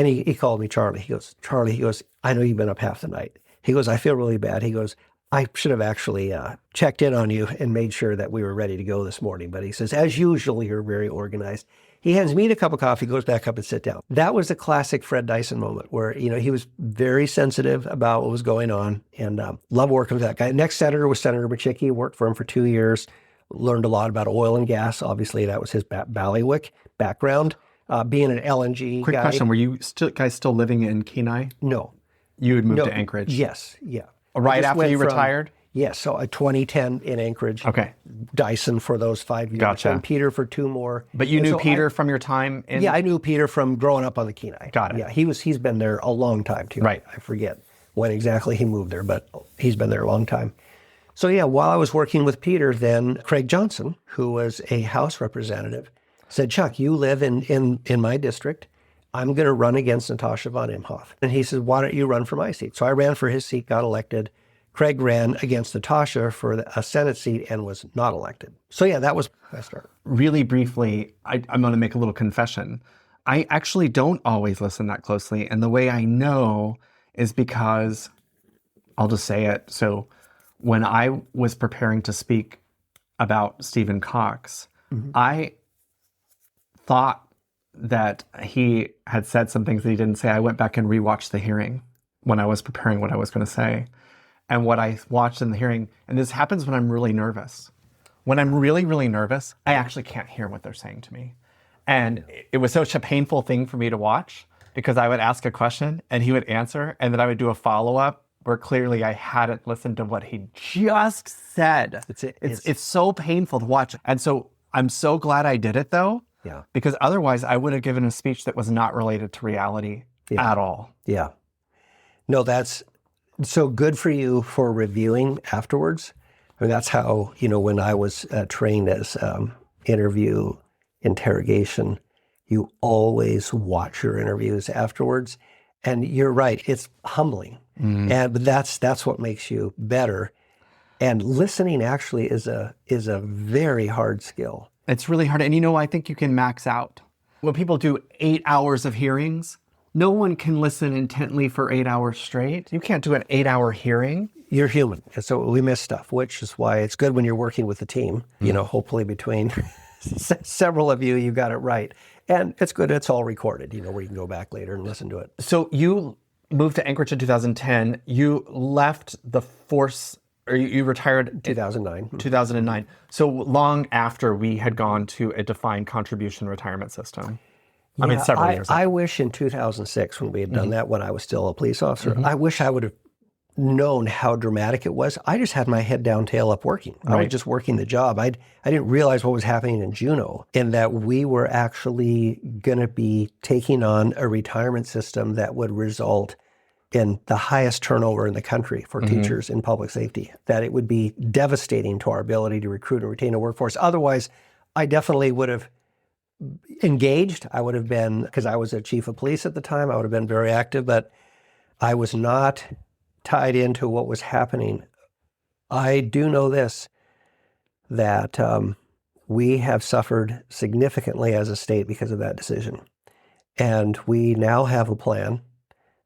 he called me Charlie. He goes, I know you've been up half the night. He goes, I feel really bad. He goes, I should have actually checked in on you and made sure that we were ready to go this morning. But he says, as usual, you're very organized. He hands me the cup of coffee, goes back up and sit down. That was a classic Fred Dyson moment where, he was very sensitive about what was going on and loved working with that guy. Next senator was Senator Micciche. Worked for him for 2 years, learned a lot about oil and gas. Obviously, that was his bailiwick background. Being an LNG Quick guy. question. Were you guys still living in Kenai? No. You had moved to Anchorage? Yes, yeah. Right after you retired? Yes, so 2010 in Anchorage. Okay. Dyson for those 5 years. Gotcha. And Peter for 2 more. But you knew Peter from your time in... Yeah, I knew Peter from growing up on the Kenai. Got it. Yeah, he's been there a long time too. Right. I forget when exactly he moved there, but he's been there a long time. So yeah, while I was working with Peter, then Craig Johnson, who was a House representative, said, Chuck, you live in my district. I'm going to run against Natasha von Imhoff. And he said, why don't you run for my seat? So I ran for his seat, got elected. Craig ran against Natasha for a Senate seat and was not elected. So yeah, that was my start. Really briefly, I'm going to make a little confession. I actually don't always listen that closely. And the way I know is because, I'll just say it. So when I was preparing to speak about Stephen Cox, I thought that he had said some things that he didn't say. I went back and rewatched the hearing when I was preparing what I was going to say. And what I watched in the hearing, and this happens when I'm really nervous. When I'm really, really nervous, I actually can't hear what they're saying to me. And it was such a painful thing for me to watch because I would ask a question and he would answer, and then I would do a follow-up where clearly I hadn't listened to what he just said. It's so painful to watch. And so I'm so glad I did it though. Yeah. Because otherwise I would have given a speech that was not related to reality at all. Yeah. No, that's so good for you for reviewing afterwards. I mean, that's how, when I was trained as interview interrogation, you always watch your interviews afterwards. And you're right, it's humbling. But that's what makes you better. And listening actually is a very hard skill. It's really hard. And I think you can max out. When people do 8 hours of hearings, no one can listen intently for 8 hours straight. You can't do an 8-hour hearing. You're human. And so we miss stuff, which is why it's good when you're working with a team. Hopefully between several of you, you got it right. And it's good it's all recorded, where you can go back later and listen to it. So you moved to Anchorage in 2010. You left the force, or you retired 2009. 2009. So long after we had gone to a defined contribution retirement system. Several years ago. I wish in 2006, when we had done that, when I was still a police officer, I wish I would have known how dramatic it was. I just had my head down, tail up working. I was just working the job. I didn't realize what was happening in Juneau, and that we were actually going to be taking on a retirement system that would result in the highest turnover in the country for teachers in public safety, that it would be devastating to our ability to recruit and retain a workforce. Otherwise, I definitely would have engaged. I would have been, because I was a chief of police at the time, I would have been very active, but I was not tied into what was happening. I do know this, that we have suffered significantly as a state because of that decision. And we now have a plan,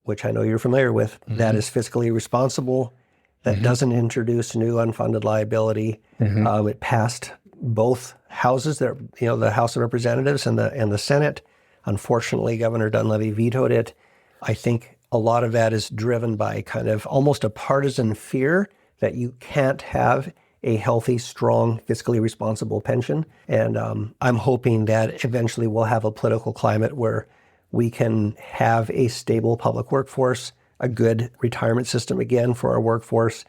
which I know you're familiar with, that is fiscally responsible, that doesn't introduce new unfunded liability. It passed both houses, the House of Representatives and the Senate. Unfortunately, Governor Dunleavy vetoed it. I think a lot of that is driven by kind of almost a partisan fear that you can't have a healthy, strong, fiscally responsible pension. And I'm hoping that eventually we'll have a political climate where we can have a stable public workforce, a good retirement system again for our workforce.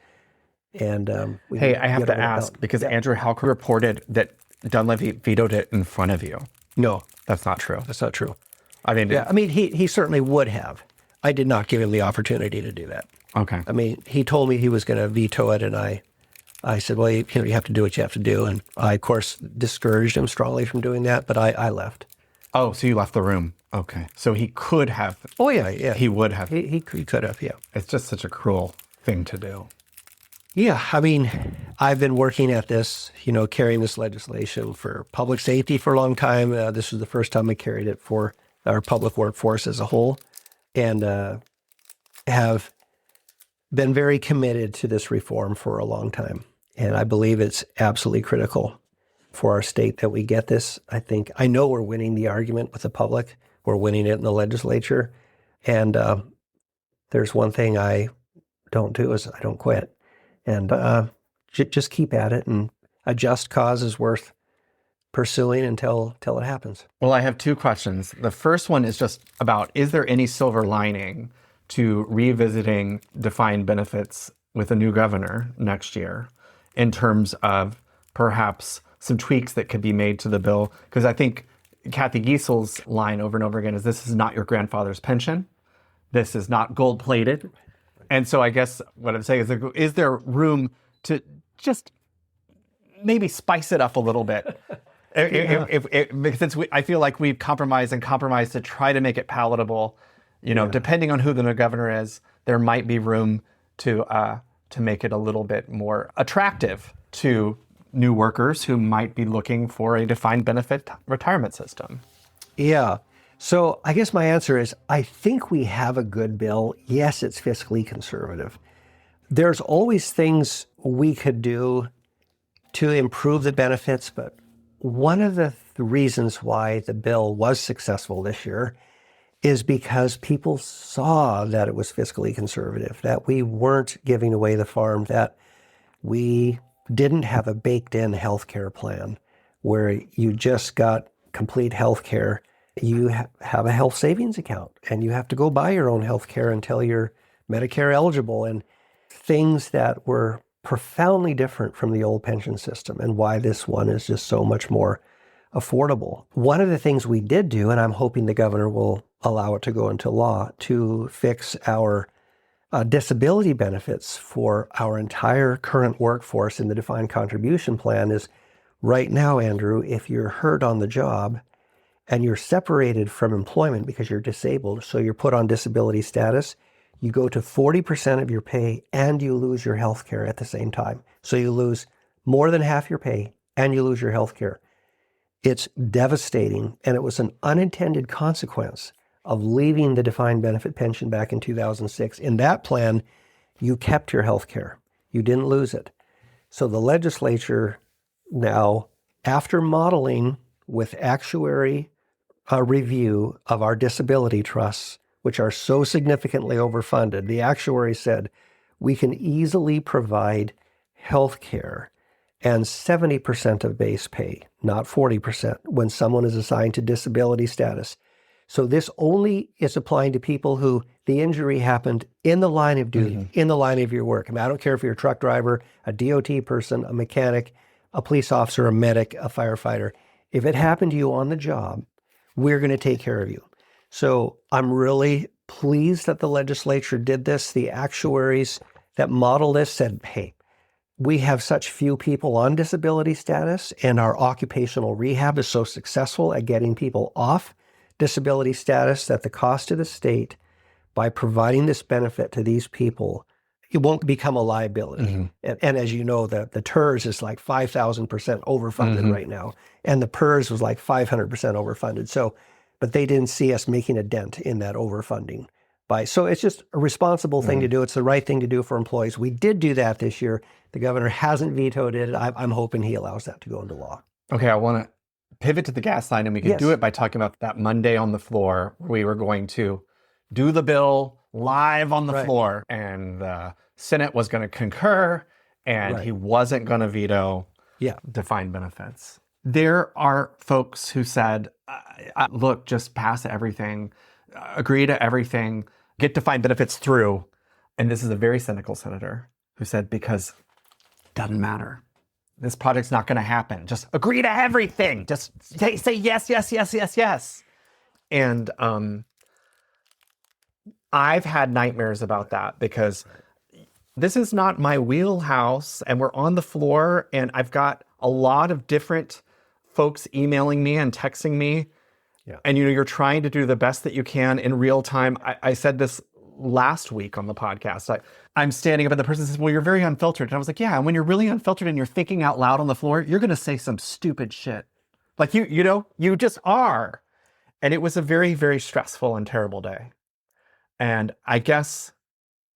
And hey, I have to ask, because Andrew Halker reported that Dunleavy vetoed it in front of you. No, That's not true. that's not true. I mean, Yeah, I mean, he certainly would have. I did not give him the opportunity to do that. okay. I mean, he told me he was going to veto it, and I said, well, you have to do what you have to do. And I, of course, discouraged him strongly from doing that, but I left. Oh, so you left the room. Okay. So he could have. Oh, yeah. He would have. He could have, yeah. It's just such a cruel thing to do. Yeah, I mean, I've been working at this, carrying this legislation for public safety for a long time. This was the first time I carried it for our public workforce as a whole, and have been very committed to this reform for a long time. And I believe it's absolutely critical for our state that we get this. I know we're winning the argument with the public. We're winning it in the legislature. And there's one thing I don't do is I don't quit. And just keep at it, and a just cause is worth pursuing until it happens. Well, I have two questions. The first one is just about, is there any silver lining to revisiting defined benefits with a new governor next year in terms of perhaps some tweaks that could be made to the bill? Because I think Kathy Giesel's line over and over again is, this is not your grandfather's pension. This is not gold-plated. And so I guess what I'm saying is there room to just maybe spice it up a little bit Because I feel like we've compromised to try to make it palatable. Depending on who the new governor is, there might be room to make it a little bit more attractive to new workers who might be looking for a defined benefit retirement system. Yeah. So I guess my answer is, I think we have a good bill. Yes, it's fiscally conservative. There's always things we could do to improve the benefits, but one of the reasons why the bill was successful this year is because people saw that it was fiscally conservative, that we weren't giving away the farm, that we didn't have a baked-in healthcare plan where you just got complete healthcare. You have a health savings account, and you have to go buy your own healthcare until you're Medicare eligible, and things that were profoundly different from the old pension system, and why this one is just so much more affordable. One of the things we did do, and I'm hoping the governor will allow it to go into law, to fix our disability benefits for our entire current workforce in the defined contribution plan, is right now, Andrew, if you're hurt on the job and you're separated from employment because you're disabled, so you're put on disability status, you go to 40% of your pay and you lose your health care at the same time. So you lose more than half your pay and you lose your health care. It's devastating, and it was an unintended consequence of leaving the defined benefit pension back in 2006. In that plan, you kept your health care. You didn't lose it. So the legislature now, after modeling with actuary review of our disability trusts, which are so significantly overfunded, the actuary said we can easily provide health care and 70% of base pay, not 40%, when someone is assigned to disability status. So this only is applying to people who the injury happened in the line of duty, in the line of your work. I mean, I don't care if you're a truck driver, a DOT person, a mechanic, a police officer, a medic, a firefighter. If it happened to you on the job, we're going to take care of you. So I'm really pleased that the legislature did this. The actuaries that model this said, hey, we have such few people on disability status, and our occupational rehab is so successful at getting people off disability status that the cost to the state, by providing this benefit to these people, it won't become a liability. And as you know, the TERS is like 5,000% overfunded right now, and the PERS was like 500% overfunded. So, but they didn't see us making a dent in that overfunding. So it's just a responsible thing to do. It's the right thing to do for employees. We did do that this year. The governor hasn't vetoed it. I'm hoping he allows that to go into law. Okay, I want to pivot to the gas line, and we can do it by talking about that Monday on the floor where we were going to do the bill live on the floor, and the Senate was going to concur, and he wasn't going to veto defined benefits. There are folks who said, look, just pass everything, agree to everything, get defined benefits through. And this is a very cynical senator who said, because it doesn't matter. This project's not going to happen. Just agree to everything. Just say yes, yes, yes, yes, yes. And I've had nightmares about that, because this is not my wheelhouse, and we're on the floor, and I've got a lot of different folks emailing me and texting me. And you're trying to do the best that you can in real time. I said this last week on the podcast. I'm standing up and the person says, well, you're very unfiltered. And I was like, yeah, and when you're really unfiltered and you're thinking out loud on the floor, you're going to say some stupid shit. Like, you just are. And it was a very, very stressful and terrible day. And I guess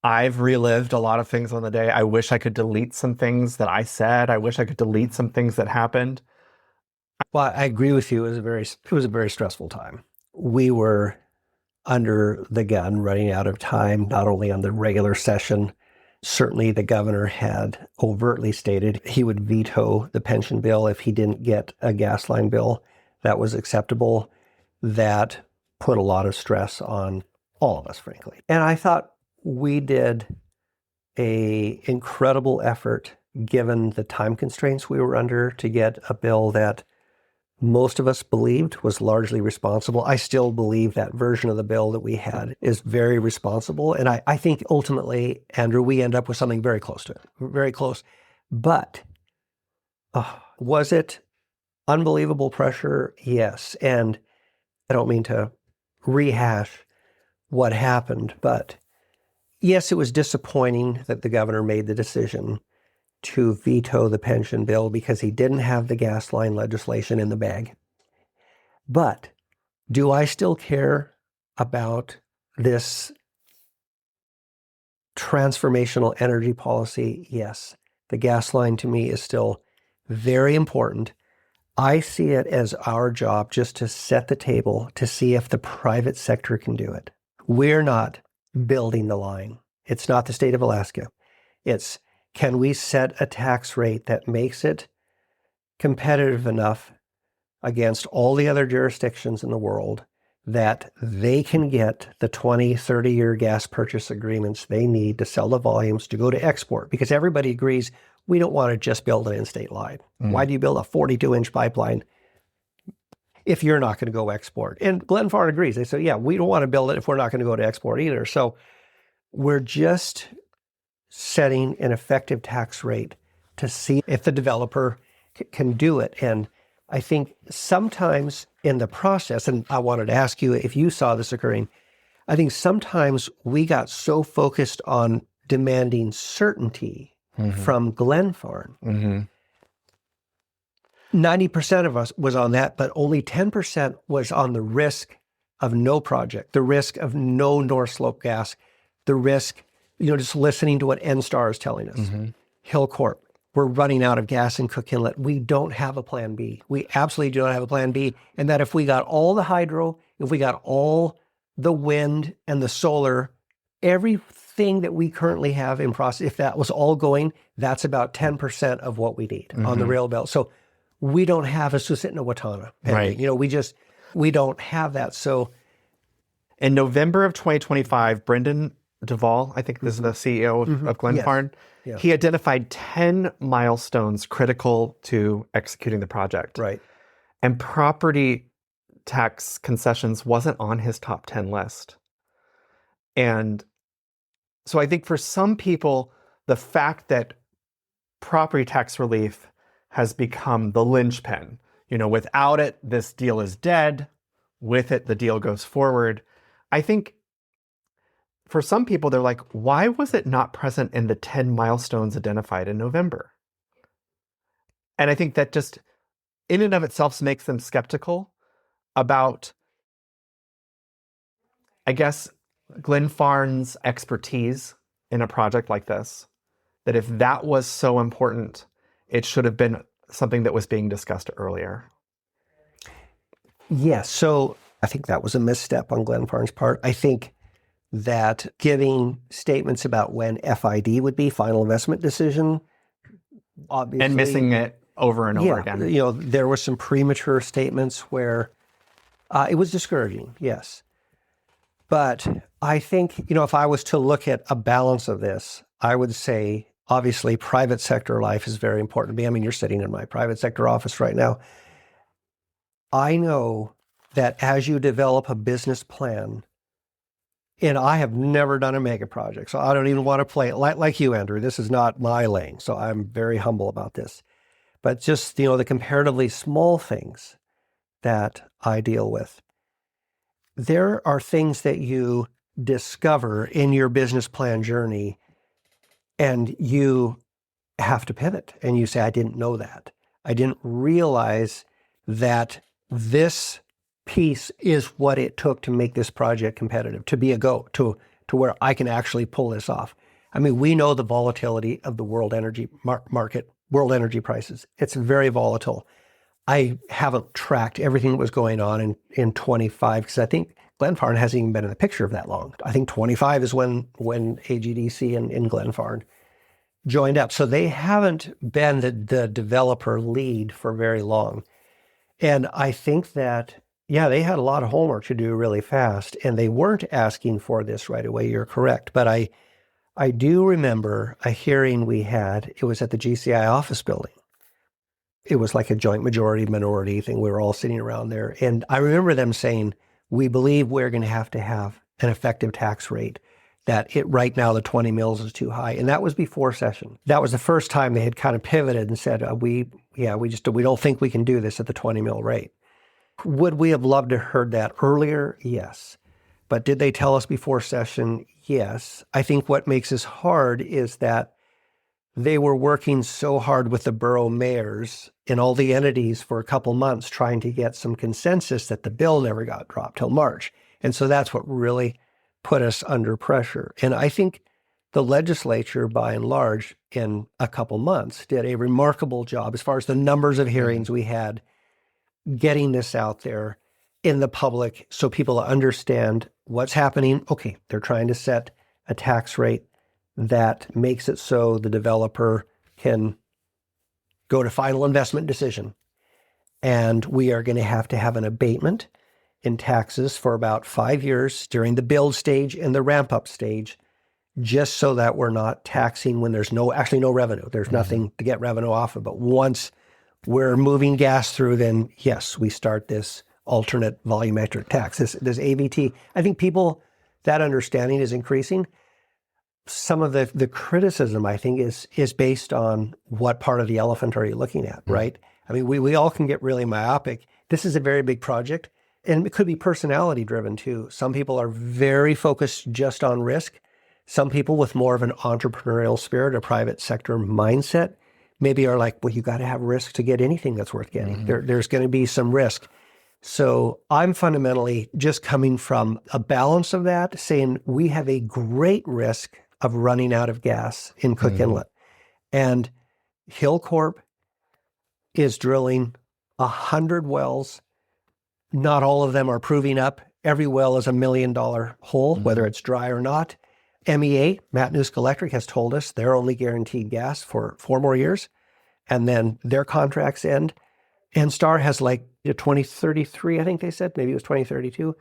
I've relived a lot of things on the day. I wish I could delete some things that I said. I wish I could delete some things that happened. Well, I agree with you. It was a very stressful time. We were under the gun, running out of time, not only on the regular session. Certainly the governor had overtly stated he would veto the pension bill if he didn't get a gas line bill that was acceptable. That put a lot of stress on all of us, frankly. And I thought we did an incredible effort, given the time constraints we were under, to get a bill that most of us believed was largely responsible. I still believe that version of the bill that we had is very responsible. And I think ultimately, Andrew, we end up with something very close to it, very close. But was it Unbelievable pressure, yes. And I don't mean to rehash what happened, but yes, it was disappointing that the governor made the decision to veto the pension bill because he didn't have the gas line legislation in the bag. But do I still care about this transformational energy policy? Yes. The gas line to me is still very important. I see it as our job just to set the table to see if the private sector can do it. We're not building the line. It's not the state of Alaska. It's, can we set a tax rate that makes it competitive enough against all the other jurisdictions in the world that they can get the 20, 30-year gas purchase agreements they need to sell the volumes to go to export? Because everybody agrees we don't want to just build an in-state line. Why do you build a 42-inch pipeline if you're not going to go export? And Glenfarne agrees. They say, yeah, we don't want to build it if we're not going to go to export either. So we're just setting an effective tax rate to see if the developer can do it. And I think sometimes in the process, and I wanted to ask you if you saw this occurring, I think sometimes we got so focused on demanding certainty from Glenfarne. 90% of us was on that, but only 10% was on the risk of no project, the risk of no North Slope gas, the risk, just listening to what NSTAR is telling us. Hillcorp, we're running out of gas in Cook Inlet. We don't have a plan B. We absolutely do not have a plan B. And that if we got all the hydro, if we got all the wind and the solar, everything that we currently have in process, if that was all going, that's about 10% of what we need on the rail belt. So we don't have a Susitna Watana. Right. We don't have that. So in November of 2025, Brendan Duvall, I think this is the CEO of Glenfarne, Yes. he identified 10 milestones critical to executing the project. Right. And property tax concessions wasn't on his top 10 list. And so I think for some people, the fact that property tax relief has become the linchpin, without it, this deal is dead. With it, the deal goes forward. I think for some people, they're like, why was it not present in the 10 milestones identified in November? And I think that just in and of itself makes them skeptical about, I guess, Glenfarne's expertise in a project like this, that if that was so important, it should have been something that was being discussed earlier. Yes. So I think that was a misstep on Glenfarne's part. I think that giving statements about when FID would be, final investment decision, obviously. And missing it over and over again. There were some premature statements where it was discouraging, yes. But I think, if I was to look at a balance of this, I would say, obviously, private sector life is very important to me. I mean, you're sitting in my private sector office right now. I know that as you develop a business plan, and I have never done a mega project, so I don't even want to play it like you, Andrew. This is not my lane, so I'm very humble about this. But just, the comparatively small things that I deal with, there are things that you discover in your business plan journey, and you have to pivot. And you say, I didn't know that. I didn't realize that this piece is what it took to make this project competitive, to be a go, to where I can actually pull this off. I mean, we know the volatility of the world energy market, world energy prices. It's very volatile. I haven't tracked everything that was going on in 25, because I think Glenfarne hasn't even been in the picture of that long. I think 25 is when AGDC and Glenfarne joined up. So they haven't been the developer lead for very long. And I think that, they had a lot of homework to do really fast, and they weren't asking for this right away. You're correct. But I do remember a hearing we had. It was at the GCI office building. It was like a joint majority minority thing. We were all sitting around there. And I remember them saying, we believe we're going to have an effective tax rate that right now the 20 mils is too high. And that was before session. That was the first time they had kind of pivoted and said, we don't think we can do this at the 20 mil rate. Would we have loved to have heard that earlier? Yes. But did they tell us before session? Yes. I think what makes this hard is that they were working so hard with the borough mayors and all the entities for a couple months trying to get some consensus that the bill never got dropped till March. And so that's what really put us under pressure. And I think the legislature, by and large, in a couple months, did a remarkable job as far as the numbers of hearings we had, getting this out there in the public so people understand what's happening. Okay, they're trying to set a tax rate that makes it so the developer can go to final investment decision. And we are going to have an abatement in taxes for about 5 years during the build stage and the ramp up stage, just so that we're not taxing when there's no revenue. There's nothing to get revenue off of. But once we're moving gas through, then yes, we start this alternate volumetric tax, this AVT. I think that understanding is increasing. Some of the criticism, I think, is based on what part of the elephant are you looking at, right? I mean, we all can get really myopic. This is a very big project, and it could be personality driven too. Some people are very focused just on risk. Some people with more of an entrepreneurial spirit or private sector mindset maybe are like, well, you got to have risk to get anything that's worth getting. There's going to be some risk. So I'm fundamentally just coming from a balance of that, saying we have a great risk of running out of gas in Cook Inlet. And Hillcorp is drilling 100 wells. Not all of them are proving up. Every well is $1 million hole, whether it's dry or not. MEA, Matanuska Electric, has told us they're only guaranteed gas for 4 more years, and then their contracts end. NSTAR has like 2033, I think they said. Maybe it was 2032.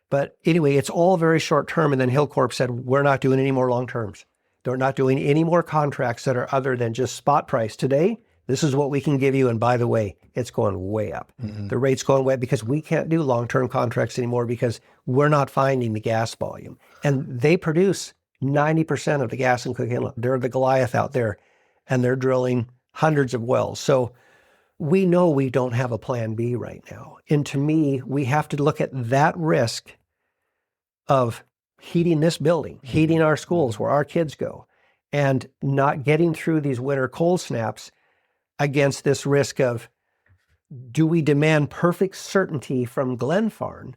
But anyway, it's all very short term. And then Hillcorp said, we're not doing any more long terms. They're not doing any more contracts that are other than just spot price. Today, this is what we can give you. And by the way, it's going way up. The rate's going way up because we can't do long-term contracts anymore because we're not finding the gas volume. And they produce 90% of the gas in Cook Inlet. They're the Goliath out there, and they're drilling hundreds of wells. So we know we don't have a plan B right now. And to me, we have to look at that risk of heating this building, heating our schools where our kids go, and not getting through these winter cold snaps against this risk of, do we demand perfect certainty from Glenfarne?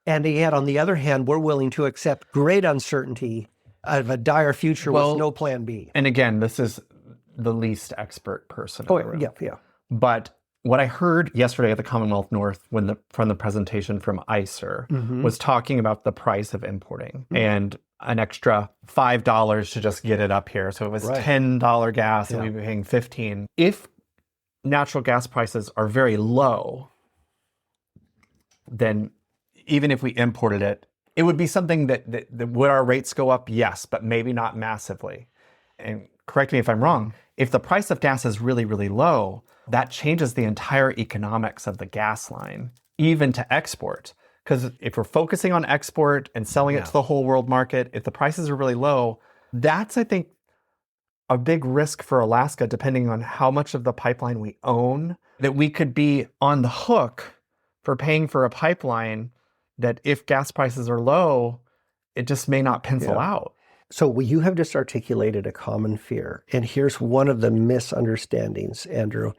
And yet, on the other hand, we're willing to accept great uncertainty of a dire future with no plan B. And again, this is the least expert person in the room. Yeah. But what I heard yesterday at the Commonwealth North from the presentation from ICER was talking about the price of importing and an extra $5 to just get it up here. So it was $10 gas and we'd be paying $15. If natural gas prices are very low, then even if we imported it, it would be something that would our rates go up? Yes, but maybe not massively. And correct me if I'm wrong, if the price of gas is really, really low, that changes the entire economics of the gas line, even to export. Because if we're focusing on export and selling it to the whole world market, if the prices are really low, that's, I think, a big risk for Alaska, depending on how much of the pipeline we own, that we could be on the hook for paying for a pipeline that if gas prices are low, it just may not pencil out. So you have just articulated a common fear. And here's one of the misunderstandings, Andrew,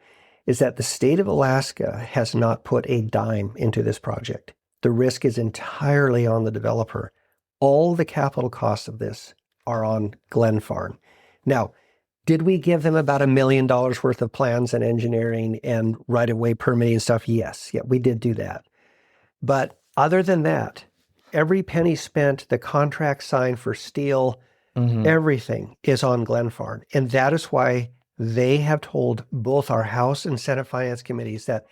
is that the state of Alaska has not put a dime into this project. The risk is entirely on the developer. All the capital costs of this are on Glenfarne. Now, did we give them about $1 million worth of plans and engineering and right-of-way permitting and stuff? Yes. Yeah, we did do that. But other than that, every penny spent, the contract signed for steel, everything is on Glenfarne. And that is why they have told both our House and Senate Finance Committees that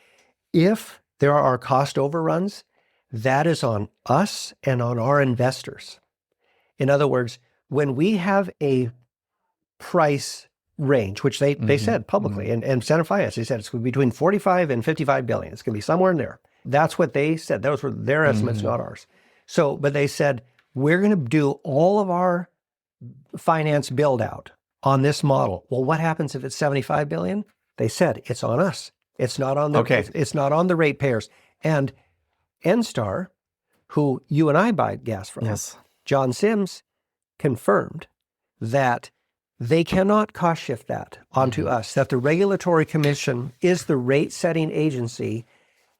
if there are cost overruns, that is on us and on our investors. In other words, when we have a price range, which they said publicly, and Senate Finance, they said it's between 45 and 55 billion. It's going to be somewhere in there. That's what they said. Those were their estimates, not ours. So, but they said, we're going to do all of our finance build out on this model. Well, what happens if it's 75 billion? They said it's on us. It's not on the Okay. it's not on the ratepayers. And NSTAR, who you and I buy gas from, Yes. John Sims confirmed that they cannot cost shift that onto us, that the Regulatory Commission is the rate setting agency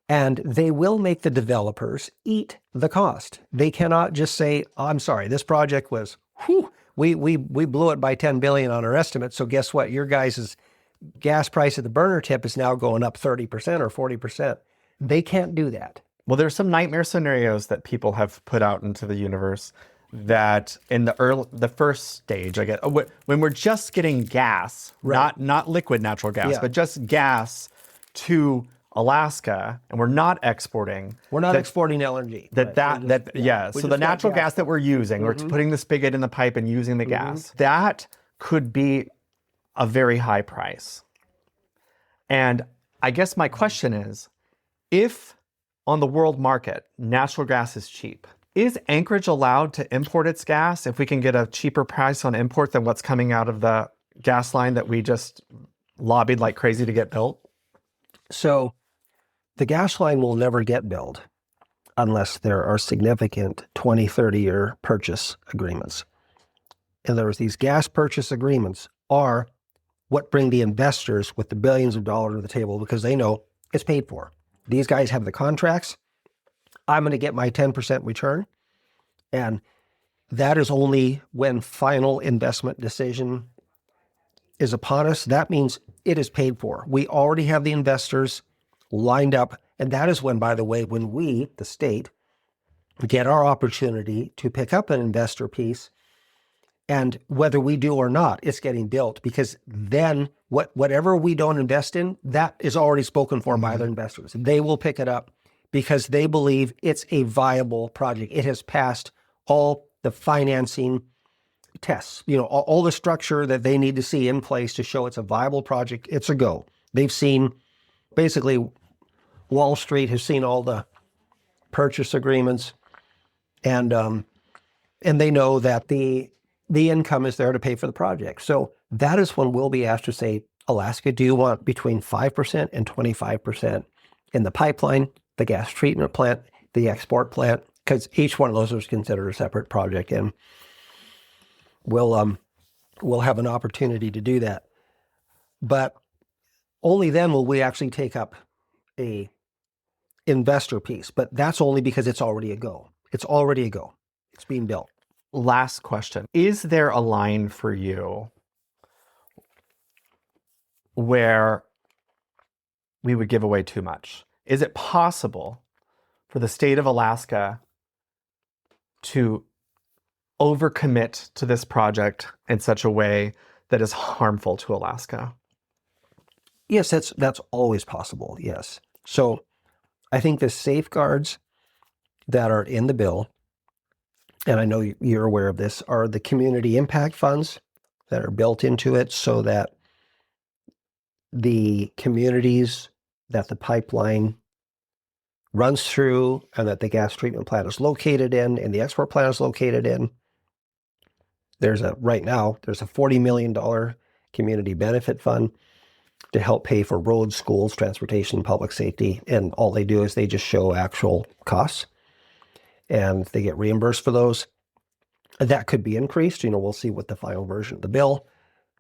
and they will make the developers eat the cost. They cannot just say, oh, I'm sorry, this project was, we blew it by 10 billion on our estimate. So guess what? Your guys' gas price at the burner tip is now going up 30% or 40%. They can't do that. Well, there's some nightmare scenarios that people have put out into the universe that in the first stage, I get when we're just getting gas, Right. not liquid natural gas, Yeah. but just gas to Alaska, and we're not exporting. We're not exporting LNG. So We the just natural got gas that we're using, we're putting the spigot in the pipe and using the gas. That could be a very high price. And I guess my question is, if on the world market natural gas is cheap, is Anchorage allowed to import its gas if we can get a cheaper price on import than what's coming out of the gas line that we just lobbied like crazy to get built? So the gas line will never get built unless there are significant 20, 30-year purchase agreements. In other words, these gas purchase agreements are what bring the investors with the billions of dollars to the table because they know it's paid for. These guys have the contracts. I'm going to get my 10% return. And that is only when final investment decision is upon us. That means it is paid for. We already have the investors lined up. And that is when, by the way, when we, the state, get our opportunity to pick up an investor piece. And whether we do or not, it's getting built because then whatever we don't invest in, that is already spoken for by other investors. They will pick it up because they believe it's a viable project. It has passed all the financing tests, all the structure that they need to see in place to show it's a viable project. It's a go. They've seen, basically, Wall Street has seen all the purchase agreements, and they know that the income is there to pay for the project. So that is when we'll be asked to say, Alaska, do you want between 5% and 25% in the pipeline, the gas treatment plant, the export plant? Because each one of those is considered a separate project, and we'll have an opportunity to do that. But only then will we actually take up a investor piece. But that's only because it's already a go. It's already a go. It's being built. Last question. Is there a line for you where we would give away too much? Is it possible for the state of Alaska to overcommit to this project in such a way that is harmful to Alaska? Yes, that's always possible, yes. So I think the safeguards that are in the bill, and I know you're aware of this, are the community impact funds that are built into it so that the communities that the pipeline runs through and that the gas treatment plant is located in and the export plant is located in, right now, there's a $40 million community benefit fund to help pay for roads, schools, transportation, public safety. And all they do is they just show actual costs and they get reimbursed for those. That could be increased. We'll see what the final version of the bill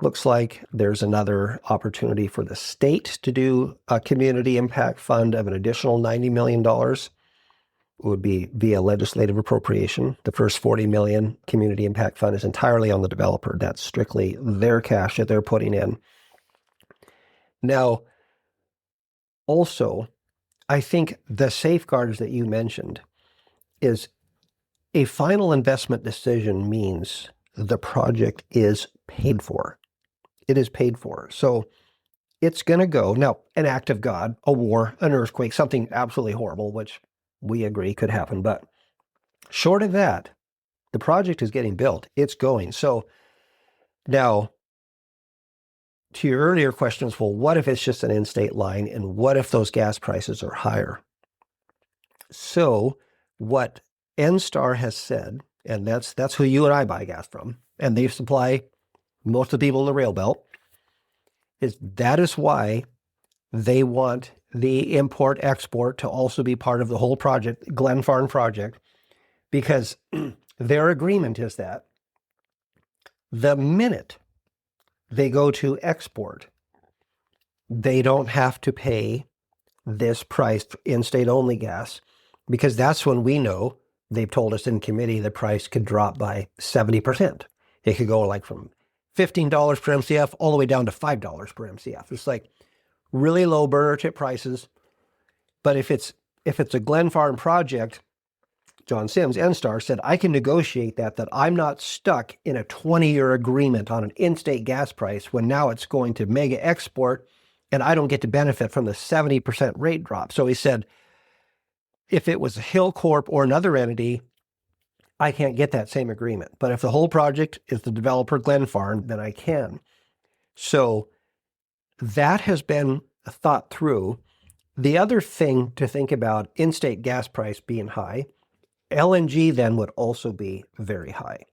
looks like. There's another opportunity for the state to do a community impact fund of an additional $90 million. It would be via legislative appropriation. The first $40 million community impact fund is entirely on the developer. That's strictly their cash that they're putting in. Now, also, I think the safeguards that you mentioned is a final investment decision means the project is paid for. It is paid for. So it's going to go. Now, an act of God, a war, an earthquake, something absolutely horrible, which we agree could happen. But short of that, the project is getting built. It's going. So now, to your earlier questions, well, what if it's just an in-state line? And what if those gas prices are higher? So what NSTAR has said, And that's who you and I buy gas from. And they supply most of the people in the rail belt. That is why they want the import-export to also be part of the whole project, Glen Farm project, because their agreement is that the minute they go to export, they don't have to pay this price in-state only gas, because that's when we know, they've told us in committee, the price could drop by 70%. It could go like from $15 per MCF all the way down to $5 per MCF. It's like really low burner tip prices. But if it's a Glen Farm project, John Sims, NSTAR, said, I can negotiate that I'm not stuck in a 20-year agreement on an in-state gas price when now it's going to mega export and I don't get to benefit from the 70% rate drop. So he said, if it was Hill Corp or another entity, I can't get that same agreement. But if the whole project is the developer Glen Farm, then I can. So that has been thought through. The other thing to think about, in-state gas price being high, LNG then would also be very high.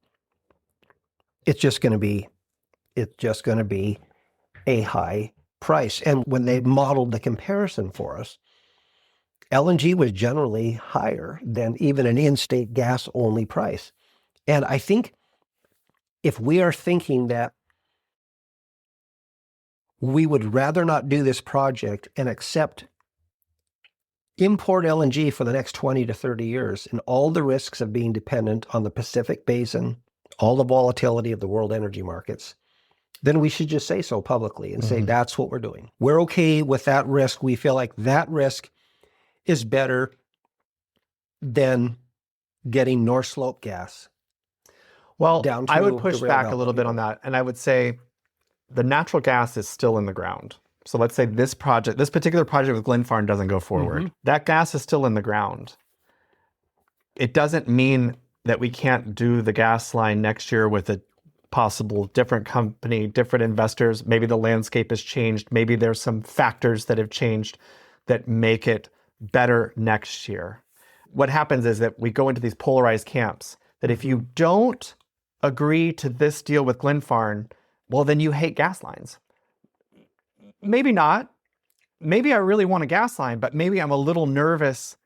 It's just going to be a high price. And when they modeled the comparison for us, LNG was generally higher than even an in-state gas only price. And I think if we are thinking that we would rather not do this project and accept import LNG for the next 20 to 30 years and all the risks of being dependent on the Pacific Basin, all the volatility of the world energy markets, then we should just say so publicly and say that's what we're doing. We're okay with that risk. We feel like that risk is better than getting North Slope gas. Well, down to I would push the rail back belt, a little bit on that. And I would say the natural gas is still in the ground. So let's say this particular project with Glen Farm doesn't go forward. That gas is still in the ground. It doesn't mean that we can't do the gas line next year with a possible different company, different investors. Maybe the landscape has changed. Maybe there's some factors that have changed that make it better next year. What happens is that we go into these polarized camps, that if you don't agree to this deal with Glen Farm, well, then you hate gas lines. Maybe not. Maybe I really want a gas line, but maybe I'm a little nervous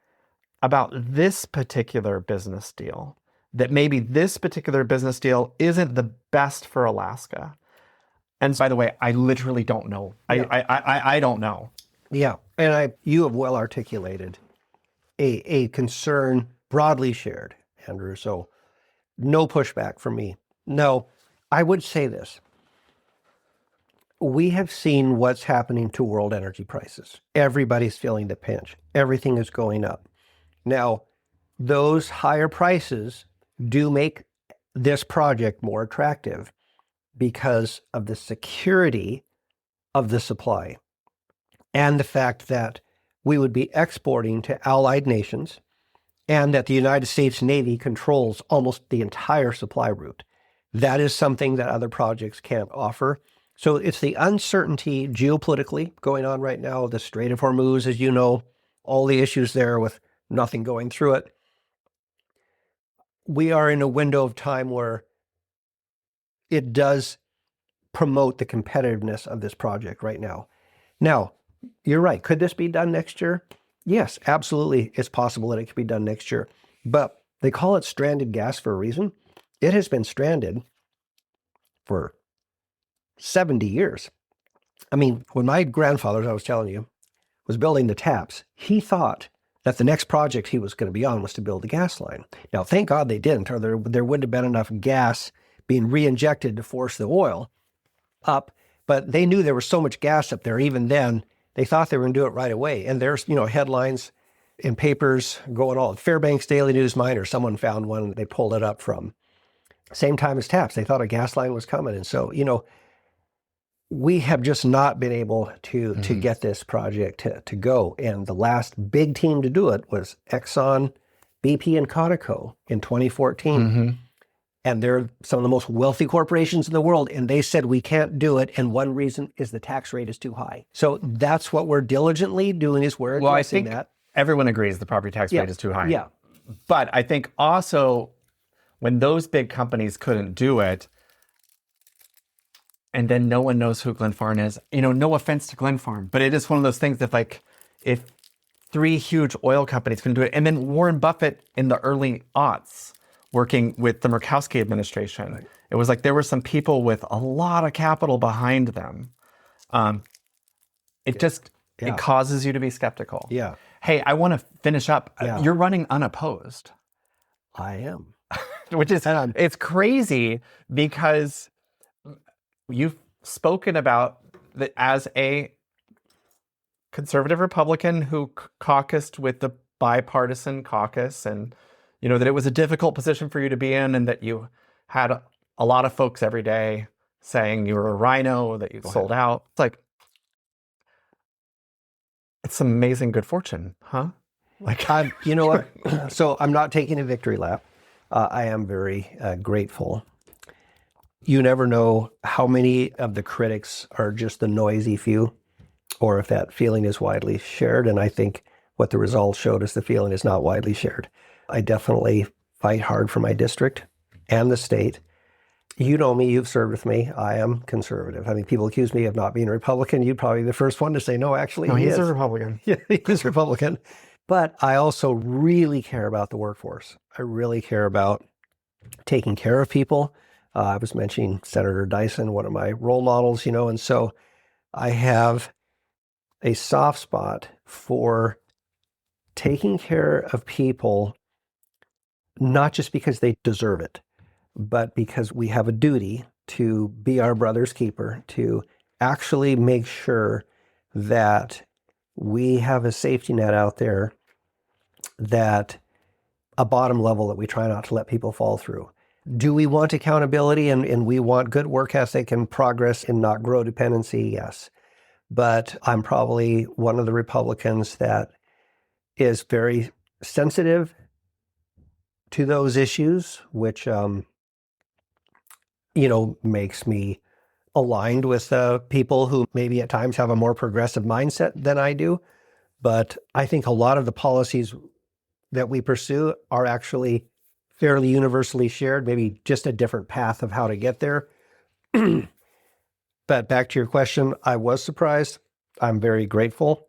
about this particular business deal, that maybe this particular business deal isn't the best for Alaska. And by the way, I literally don't know. Yeah. I don't know. Yeah, and you have well articulated a concern broadly shared, Andrew, so no pushback from me. No, I would say this. We have seen what's happening to world energy prices. Everybody's feeling the pinch. Everything is going up. Now, those higher prices do make this project more attractive because of the security of the supply and the fact that we would be exporting to allied nations and that the United States Navy controls almost the entire supply route. That is something that other projects can't offer. So it's the uncertainty geopolitically going on right now, the Strait of Hormuz, as you know, all the issues there with nothing going through it. We are in a window of time where it does promote the competitiveness of this project right now. Now, you're right. Could this be done next year? Yes, absolutely. It's possible that it could be done next year. But they call it stranded gas for a reason. It has been stranded for 70 years. I mean, when my grandfather, as I was telling you, was building the taps, he thought that the next project he was going to be on was to build a gas line. Now, thank God they didn't, or there wouldn't have been enough gas being re-injected to force the oil up. But they knew there was so much gas up there. Even then, they thought they were going to do it right away. And there's, headlines in papers going on. Fairbanks Daily News Miner, someone found one they pulled it up from. Same time as taps. They thought a gas line was coming. And so, we have just not been able to get this project to go. And the last big team to do it was Exxon, BP, and Conoco in 2014. And they're some of the most wealthy corporations in the world. And they said, we can't do it. And one reason is the tax rate is too high. So that's what we're diligently doing, is we're addressing that. Everyone agrees the property tax rate is too high. Yeah. But I think also when those big companies couldn't do it, and then no one knows who Glen Farm is. No offense to Glen Farm, but it is one of those things that if 3 huge oil companies couldn't do it, and then Warren Buffett in the early aughts working with the Murkowski administration, right. It was like there were some people with a lot of capital behind them. It causes you to be skeptical. Yeah. Hey, I want to finish up. Yeah. You're running unopposed. I am. Which is, it's crazy because you've spoken about that as a conservative Republican who caucused with the bipartisan caucus, and that it was a difficult position for you to be in, and that you had a lot of folks every day saying you were a rhino, that you sold out. It's like, it's some amazing good fortune, huh? Like, you know what? So I'm not taking a victory lap. I am very grateful. You never know how many of the critics are just the noisy few, or if that feeling is widely shared. And I think what the results showed us, the feeling is not widely shared. I definitely fight hard for my district and the state. You know me, you've served with me. I am conservative. I mean, people accuse me of not being a Republican. You'd probably be the first one to say, no, actually, he's a Republican. Yeah, he's Republican. But I also really care about the workforce. I really care about taking care of people. I was mentioning Senator Dyson, one of my role models, and so I have a soft spot for taking care of people, not just because they deserve it, but because we have a duty to be our brother's keeper, to actually make sure that we have a safety net out there, that a bottom level that we try not to let people fall through. Do we want accountability and we want good work ethic and progress and not grow dependency? Yes. But I'm probably one of the Republicans that is very sensitive to those issues, which, makes me aligned with people who maybe at times have a more progressive mindset than I do. But I think a lot of the policies that we pursue are actually fairly universally shared, maybe just a different path of how to get there. But back to your question, I was surprised. I'm very grateful.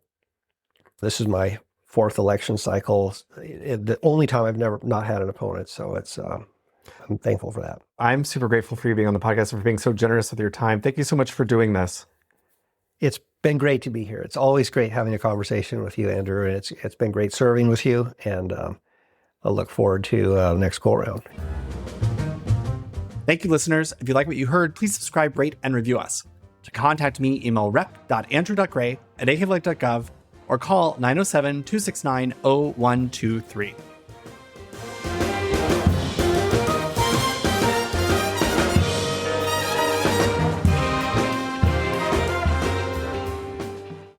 This is my 4th election cycle. The only time I've never not had an opponent. So I'm thankful for that. I'm super grateful for you being on the podcast and for being so generous with your time. Thank you so much for doing this. It's been great to be here. It's always great having a conversation with you, Andrew, and it's been great serving with you. And I look forward to the next go round. Thank you, listeners. If you like what you heard, please subscribe, rate, and review us. To contact me, email rep.andrew.gray@akevlake.gov or call 907-269-0123.